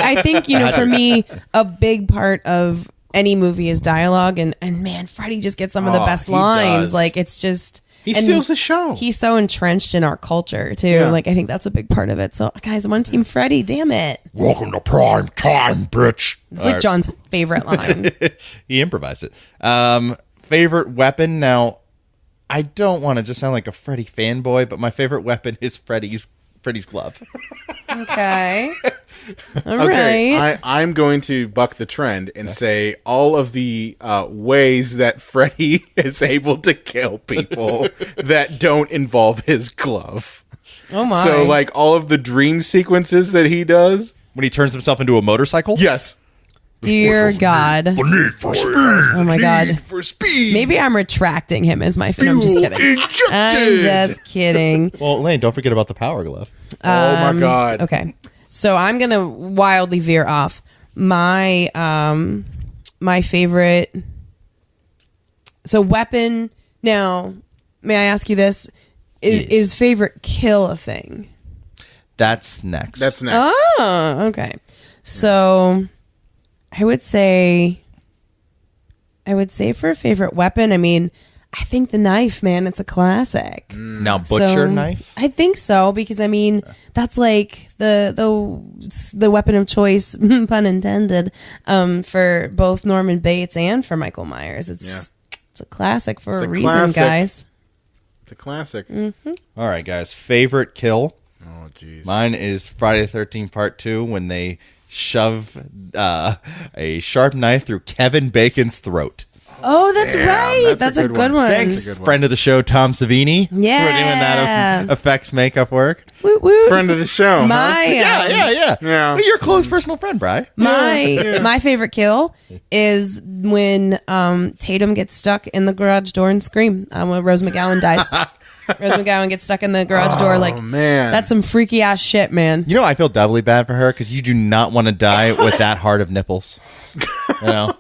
for me a big part of any movie is dialogue, and man, Freddy just gets some of the best he lines. does. Like it's just He and steals the show. He's so entrenched in our culture too. Yeah. Like I think that's a big part of it. So guys, one team Freddy, damn it. Welcome to prime time, bitch. It's like John's favorite line. He improvised it. Favorite weapon? Now, I don't want to just sound like a Freddy fanboy, but my favorite weapon is Freddy's glove. Okay. All Okay, right. I'm going to buck the trend and say all of the ways that Freddy is able to kill people that don't involve his glove. Oh my. So, like, all of the dream sequences that he does. When he turns himself into a motorcycle? Yes. Dear God. The need for speed. Oh my God. For speed. Maybe I'm retracting him as my friend. I'm just kidding. Injected. I'm just kidding. Well, Lane, don't forget about the power glove. Oh my God. Okay. So I'm going to wildly veer off. My my favorite weapon. Now, may I ask you this? Is favorite kill a thing? That's next. That's next. Oh, okay. So I would say for a favorite weapon, I mean, I think the knife, man, it's a classic. Now, butcher knife? I think so, because I mean, that's like the weapon of choice, pun intended, for both Norman Bates and for Michael Myers. It's a classic for a reason, classic. guys. It's a classic. All right, guys. Favorite kill? Oh, jeez. Mine is Friday the 13th Part 2 when they shove a sharp knife through Kevin Bacon's throat. Oh, that's Damn, right. that's That's a a good good one. one. Thanks, That's a good one. friend of the show, Tom Savini. Yeah. For doing that effects makeup work. Woot, woot. Friend of the show. My Yeah. Yeah. Well, you're a close personal friend, Bri. my favorite kill is when Tatum gets stuck in the garage door and scream when Rose McGowan dies. Rose McGowan gets stuck in the garage door. Like, man. that's some freaky ass shit, man. You know, I feel doubly bad for her because you do not want to die with that hard of nipples. You know?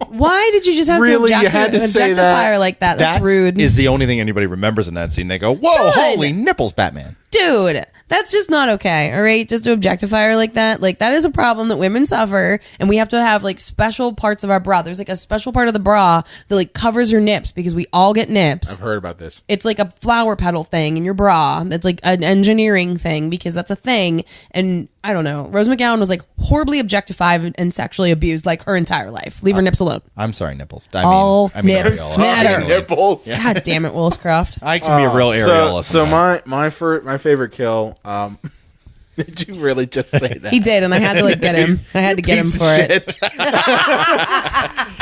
Why did you just have Really? to You had to say objectify that? her like that? That's That rude. is the only thing anybody remembers in that scene. They go, whoa, Good. holy nipples, Batman. Dude, that's just not okay. All right, just to objectify her like that is a problem that women suffer, and we have to have like special parts of our bra. There's like a special part of the bra that like covers your nips because we all get nips. I've heard about this. It's like a flower petal thing in your bra. That's like an engineering thing because that's a thing. And I don't know. Rose McGowan was like horribly objectified and sexually abused like her entire life. Leave her nips alone. I'm sorry, nipples. All nips areola. matter. Nipples. God damn it, Willis Croft. I can be a real areola. So sometimes. my favorite kill. Did you really just say that? He did, and I had to like get him. I had to get him Piece of for it. shit.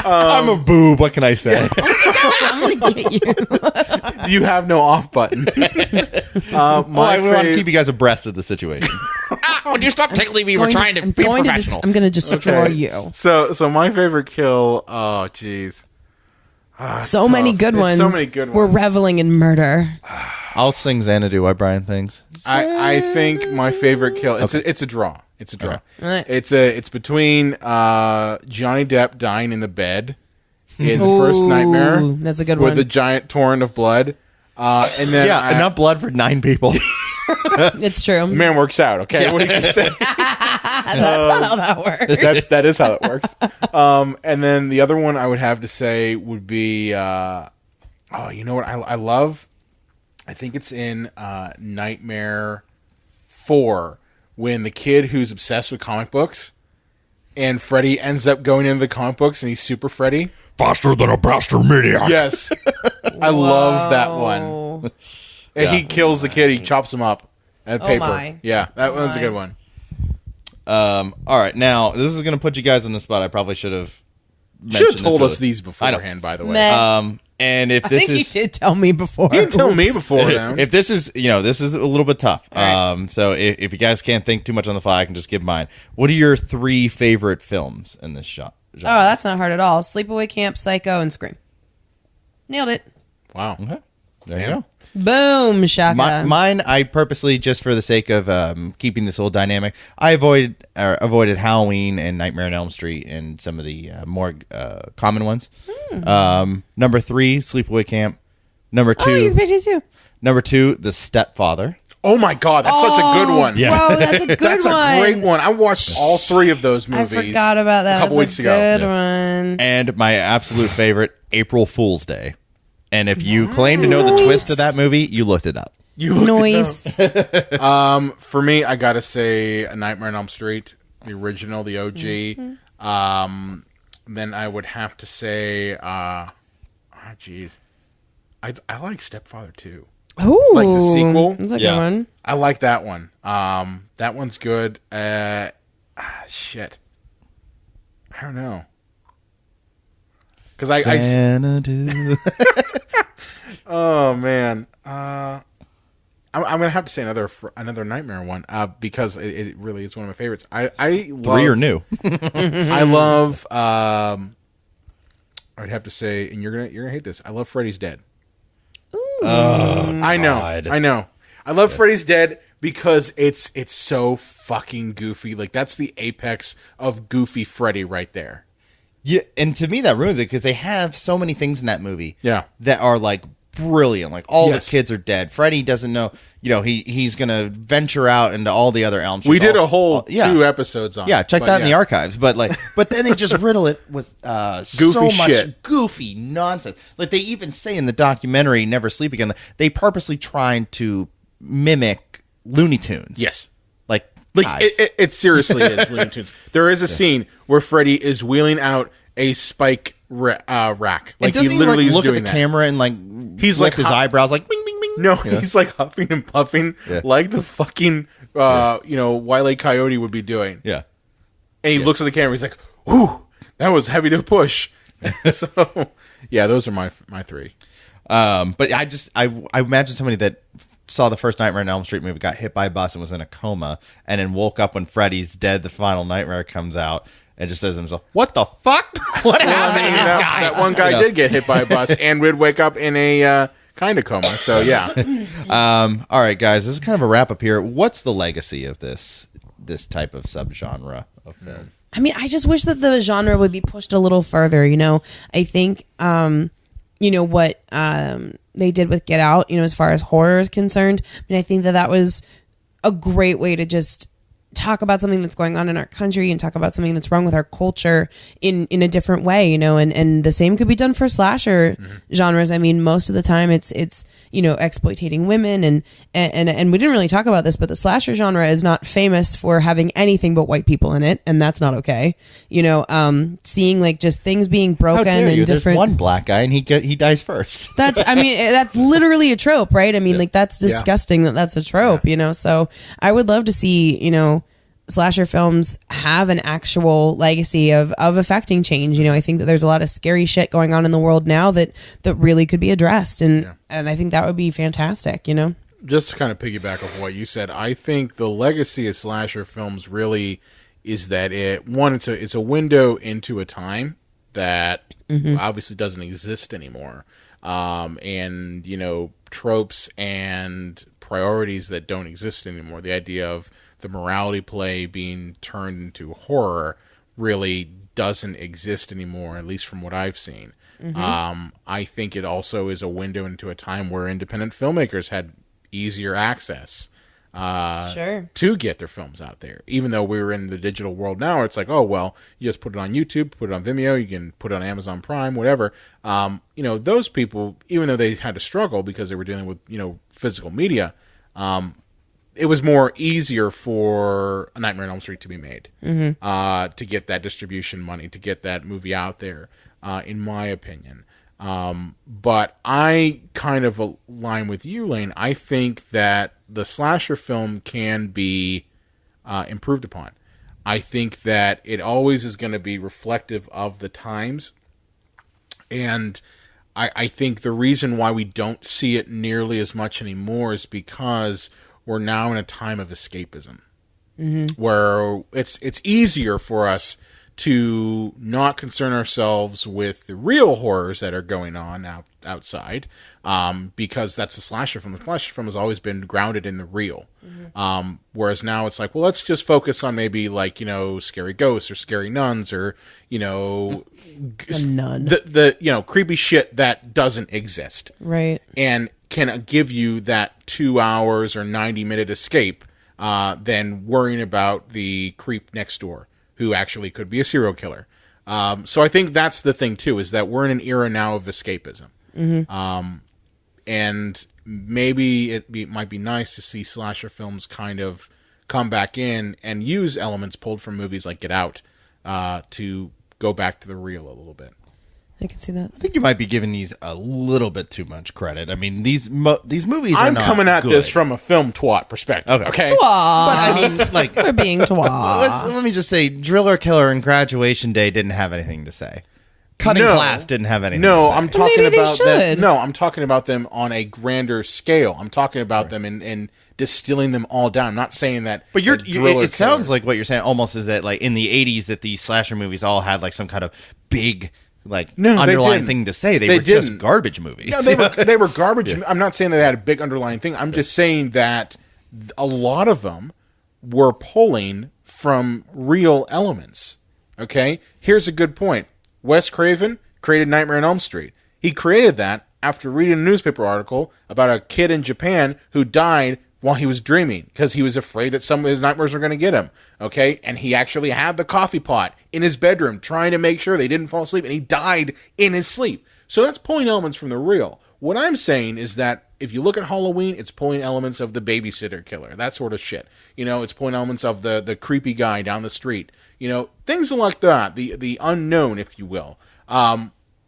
I'm a boob. What can I say? I'm gonna get you. You have no off button. I want to keep you guys abreast of the situation. Would you stop tickling me? We're trying to I'm be going professional. I'm gonna destroy you. So my favorite kill. Oh, jeez. So many good There's ones. so many good We're ones. reveling in murder. I'll sing Xanadu while Brian thinks. I think my favorite kill. It's a draw. It's a draw. Alright. It's between Johnny Depp dying in the bed in the first Nightmare. That's a good with one. the giant torrent of blood. And then Yeah, enough blood for 9 people. It's true. man works out. Okay, what do you say? That's not how that works. that is how it works. And then the other one I would have to say would be, you know what I love? I think it's in Nightmare 4 when the kid who's obsessed with comic books and Freddy ends up going into the comic books and he's Super Freddy. Faster than a bastard maniac. Yes, I love that one. And he kills the kid. He chops him up at paper. my. Yeah, that one's a my. good one. All right, now this is going to put you guys on the spot. I probably should have Should have told us earlier. these beforehand, by the way. Meh. And if I this think is you did tell me before. You didn't tell me before then. if this is this is a little bit tough. right. So if you guys can't think too much on the fly, I can just give mine. What are your 3 favorite films in this genre? Oh, that's not hard at all. Sleepaway Camp, Psycho, and Scream. Nailed it. Wow. Okay. There you go. Boom, shaka. Mine, I purposely, just for the sake of keeping this little dynamic, I avoided Halloween and Nightmare on Elm Street and some of the more common ones. Number 3, Sleepaway Camp. Number 2, you picked it too. Number 2, The Stepfather. Oh my God, that's such a good one. Yeah. Whoa, that's a good That's one. a great one. I watched all 3 of those I movies. forgot about that. A couple That's weeks ago. Good Yeah. one. And my absolute favorite, April Fool's Day. And if you claim to know the twist of that movie, you looked it up. You looked Noise. For me, I gotta say A Nightmare on Elm Street, the original, the OG. Then I would have to say, jeez, I like Stepfather too. Ooh, Like the sequel? That's a Yeah. good one. I like that one. That one's good. Shit, I don't know. Because I Xanadu. oh man, I'm gonna have to say another Nightmare one because it really is one of my favorites. I love, 3 are new. I love. I'd have to say, and you're gonna hate this. I love Freddy's Dead. I know. I love Freddy's Dead because it's so fucking goofy. Like that's the apex of goofy Freddy right there. Yeah, and to me that ruins it because they have so many things in that movie. Yeah. that are like brilliant. Like all Yes. the kids are dead. Freddy doesn't know. He's gonna venture out into all the other Elm Streets. We did a whole yeah. 2 episodes on. Yeah, it, check but that in the yes. archives. But then they just riddle it with Goofy so much shit. goofy nonsense. Like they even say in the documentary "Never Sleep Again," they purposely trying to mimic Looney Tunes. Yes. like Like it seriously is Looney Tunes. There is a scene where Freddy is wheeling out a spike rack. Like and doesn't he literally is look doing at the that. camera and like He's lift like his eyebrows like bing bing bing. No, he's like huffing and puffing like the fucking Wile E. Coyote would be doing. Yeah. And he looks at the camera. He's like, "Whew, that was heavy to push." So yeah, those are my 3. But I imagine somebody that saw the first Nightmare on Elm Street movie, got hit by a bus and was in a coma, and then woke up when Freddy's dead. The final nightmare comes out, and just says to himself, "What the fuck? What happened to this guy?" That one guy did get hit by a bus and would wake up in a kind of coma. So yeah. All right, guys, this is kind of a wrap up here. What's the legacy of this type of subgenre of film? I mean, I just wish that the genre would be pushed a little further. I think, what they did with Get Out, as far as horror is concerned. I mean, I think that was a great way to just talk about something that's going on in our country and talk about something that's wrong with our culture in a different way, and the same could be done for slasher genres. I mean, most of the time it's exploitating women and we didn't really talk about this, but the slasher genre is not famous for having anything but white people in it, and that's not okay. Seeing like just things being broken and different. There's one black guy and he dies first. That's literally a trope, right? I mean, like that's disgusting that's a trope, so I would love to see, slasher films have an actual legacy of affecting change. I think that there's a lot of scary shit going on in the world now that really could be addressed, and I think that would be fantastic. Just to kind of piggyback off what you said, I think the legacy of slasher films really is that it's a window into a time that obviously doesn't exist anymore, and tropes and priorities that don't exist anymore. The idea of the morality play being turned into horror really doesn't exist anymore, at least from what I've seen. I think it also is a window into a time where independent filmmakers had easier access to get their films out there. Even though we're in the digital world now, it's like, oh, well, you just put it on YouTube, put it on Vimeo, you can put it on Amazon Prime, whatever. Those people, even though they had to struggle because they were dealing with, physical media, it was more easier for A Nightmare on Elm Street to be made, to get that distribution money, to get that movie out there, in my opinion. But I kind of align with you, Lane. I think that the slasher film can be improved upon. I think that it always is going to be reflective of the times. And I think the reason why we don't see it nearly as much anymore is because we're now in a time of escapism, where it's easier for us to not concern ourselves with the real horrors that are going on outside, because that's the slasher film. The slasher film has always been grounded in the real, whereas now it's like, well, let's just focus on maybe like scary ghosts or scary nuns or a nun, the creepy shit that doesn't exist, right? And can give you that 2 hours or 90-minute escape than worrying about the creep next door who actually could be a serial killer. So I think that's the thing, too, is that we're in an era now of escapism. And maybe it might be nice to see slasher films kind of come back in and use elements pulled from movies like Get Out to go back to the real a little bit. I can see that. I think you might be giving these a little bit too much credit. I mean, these movies are I'm not coming at good. this from a film twat perspective, okay? Twat. But I mean, like, We're being twat. let me just say, Driller Killer and Graduation Day didn't have anything to say. Cutting Glass didn't have anything to say. I'm talking maybe they about should. them. No, I'm talking about them on a grander scale. I'm talking about them in distilling them all down. I'm not saying that. But it sounds like what you're saying almost is that like in the 80s that these slasher movies all had like some kind of big underlying thing to say. They were just garbage movies. No, they were garbage. I'm not saying that they had a big underlying thing. I'm just saying that a lot of them were pulling from real elements. Okay? Here's a good point. Wes Craven created Nightmare on Elm Street. He created that after reading a newspaper article about a kid in Japan who died while he was dreaming because he was afraid that some of his nightmares were going to get him. Okay? And he actually had the coffee pot in his bedroom trying to make sure they didn't fall asleep, and he died in his sleep. So that's pulling elements from the real. What I'm saying is that if you look at Halloween, it's pulling elements of the babysitter killer, that sort of shit. It's pulling elements of the creepy guy down the street. Things like that, the unknown, if you will.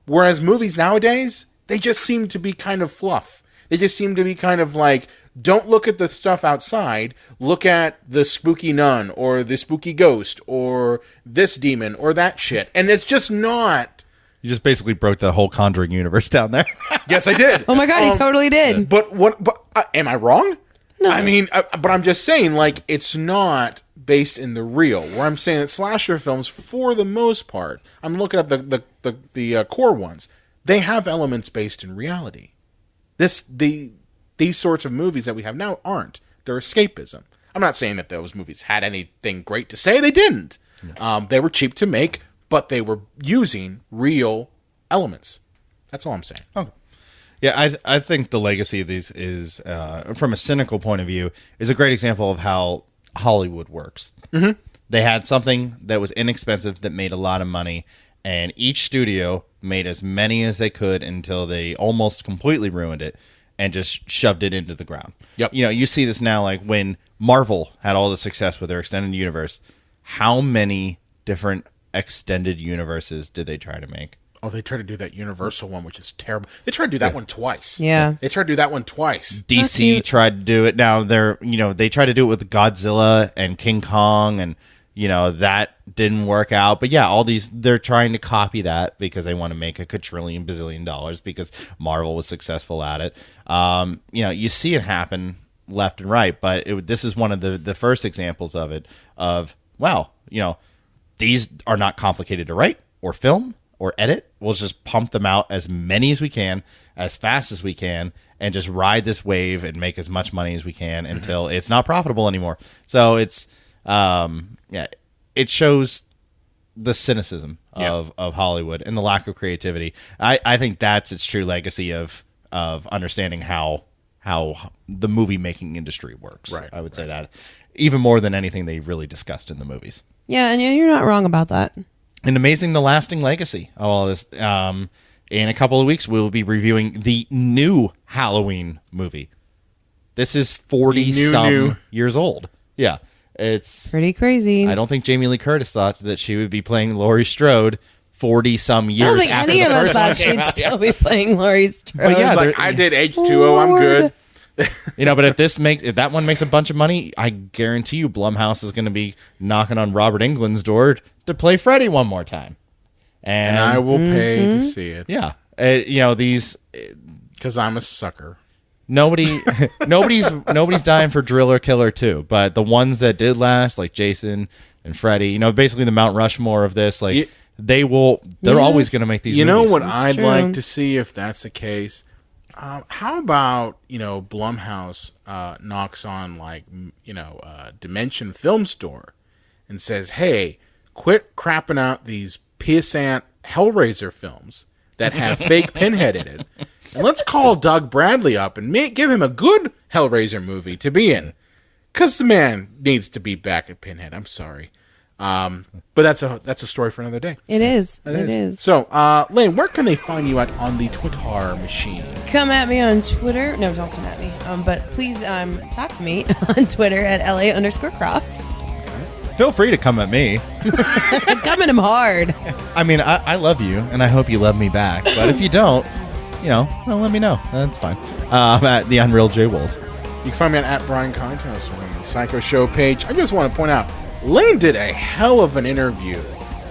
Whereas movies nowadays, they just seem to be kind of fluff. They just seem to be kind of like, don't look at the stuff outside, look at the spooky nun, or the spooky ghost, or this demon, or that shit. And it's just not... You just basically broke the whole Conjuring universe down there. Yes, I did. Oh my God, he totally did. But am I wrong? No. I mean, but I'm just saying, like, it's not based in the real. Where I'm saying that slasher films, for the most part, I'm looking at the core ones, they have elements based in reality. these sorts of movies that we have now aren't. They're escapism. I'm not saying that those movies had anything great to say. They didn't. No. They were cheap to make, but they were using real elements. That's all I'm saying. Okay. Yeah, I think the legacy of these is, from a cynical point of view, is a great example of how Hollywood works. Mm-hmm. They had something that was inexpensive that made a lot of money, and each studio made as many as they could until they almost completely ruined it and just shoved it into the ground. Yep. You know, you see this now, like when Marvel had all the success with their extended universe. How many different extended universes did they try to make? Oh, they tried to do that Universal one, which is terrible. They tried to do that one twice. Yeah. They tried to do that one twice. DC tried to do it. Now they tried to do it with Godzilla and King Kong, and that didn't work out. But yeah, all these, they're trying to copy that because they want to make a quadrillion bazillion dollars because Marvel was successful at it. You see it happen left and right, but this is one of the first examples of it. These are not complicated to write or film or edit. We'll just pump them out as many as we can, as fast as we can, and just ride this wave and make as much money as we can until it's not profitable anymore. So it's, it shows the cynicism of Hollywood and the lack of creativity. I think that's its true legacy of understanding how the movie making industry works. Right, I would say that even more than anything they really discussed in the movies. Yeah, and you're not wrong about that. And amazing, the lasting legacy of all this. In a couple of weeks, we will be reviewing the new Halloween movie. This is 40-some years old. Yeah, it's pretty crazy. I don't think Jamie Lee Curtis thought that she would be playing Laurie Strode 40-some years. I don't think after any the of us first thought one came she'd out. still be playing Laurie Strode. But yeah, Like, I did H2O. I'm good. But if that one makes a bunch of money, I guarantee you Blumhouse is going to be knocking on Robert Englund's door to play Freddy one more time. And I will pay to see it. Yeah. These, because I'm a sucker. nobody's dying for Driller Killer 2, but the ones that did last, like Jason and Freddy, basically the Mount Rushmore of this, like they're always going to make these movies. You know what That's I'd true. like to see if that's the case? How about, Blumhouse knocks on Dimension Film Store and says, hey, quit crapping out these pissant Hellraiser films that have fake Pinhead in it. And let's call Doug Bradley up and give him a good Hellraiser movie to be in. Because the man needs to be back at Pinhead. I'm sorry. But that's a story for another day. It is. It is. So, Lane, where can they find you on the Twitter machine? Come at me on Twitter. No, don't come at me. But please talk to me on Twitter at LA_Croft. Feel free to come at me. Coming him hard. I mean, I love you, and I hope you love me back. But if you don't, let me know. That's fine. At the Unreal J Wolves. You can find me at Brian Contos on the Psycho Show page. I just want to point out, Lane did a hell of an interview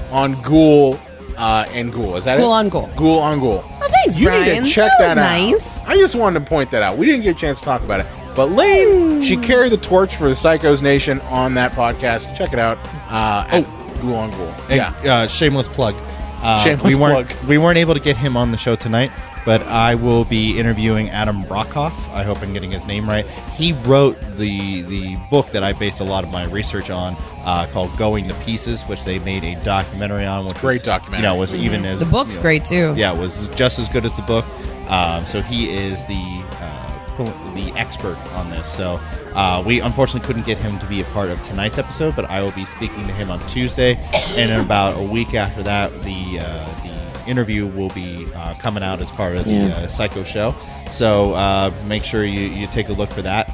on Ghoul and Ghoul. Is that Ghoul it? on Ghoul. Ghoul on Ghoul. Oh, thanks, you Brian. You need to check that out. Nice. I just wanted to point that out. We didn't get a chance to talk about it. But Lane, she carried the torch for the Psychos Nation on that podcast. Check it out. At Ghoul on Ghoul. Yeah. Shameless plug. Shameless plug. We weren't able to get him on the show tonight, but I will be interviewing Adam Brockhoff. I hope I'm getting his name right. He wrote the book that I based a lot of my research on, called Going to Pieces, which they made a documentary on. Which Great documentary. Was even as The book's great, too. Yeah, it was just as good as the book. So he is the expert on this. So we unfortunately couldn't get him to be a part of tonight's episode, but I will be speaking to him on Tuesday, and in about a week after that, the interview will be coming out as part of the Psycho Show. So make sure you take a look for that.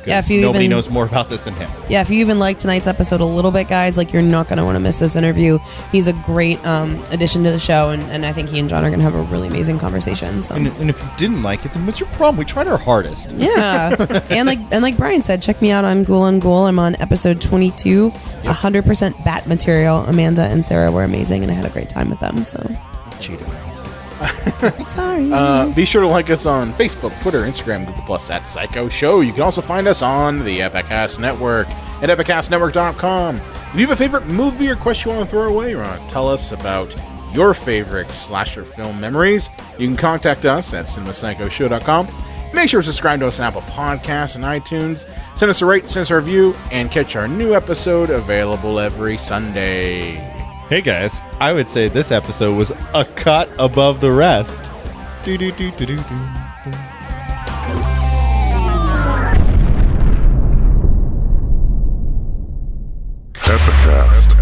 Because nobody knows more about this than him. Yeah, if you even like tonight's episode a little bit, guys, you're not going to want to miss this interview. He's a great addition to the show, and I think he and John are going to have a really amazing conversation. So. And if you didn't like it, then what's your problem? We tried our hardest. Yeah, and like Brian said, check me out on Ghoul on Ghoul. I'm on episode 22, 100% Bat material. Amanda and Sarah were amazing, and I had a great time with them. So. Cheated. Sorry. Be sure to like us on Facebook, Twitter, Instagram, Google Plus at Psycho Show. You can also find us on the Epicast Network at epicastnetwork.com. If you have a favorite movie or question you want to throw away, or want to tell us about your favorite slasher film memories, you can contact us at cinemapsychoshow.com. Make sure to subscribe to us on Apple Podcasts and iTunes. Send us a rate, send us a review, and catch our new episode available every Sunday. Hey guys, I would say this episode was a cut above the rest. Epicast.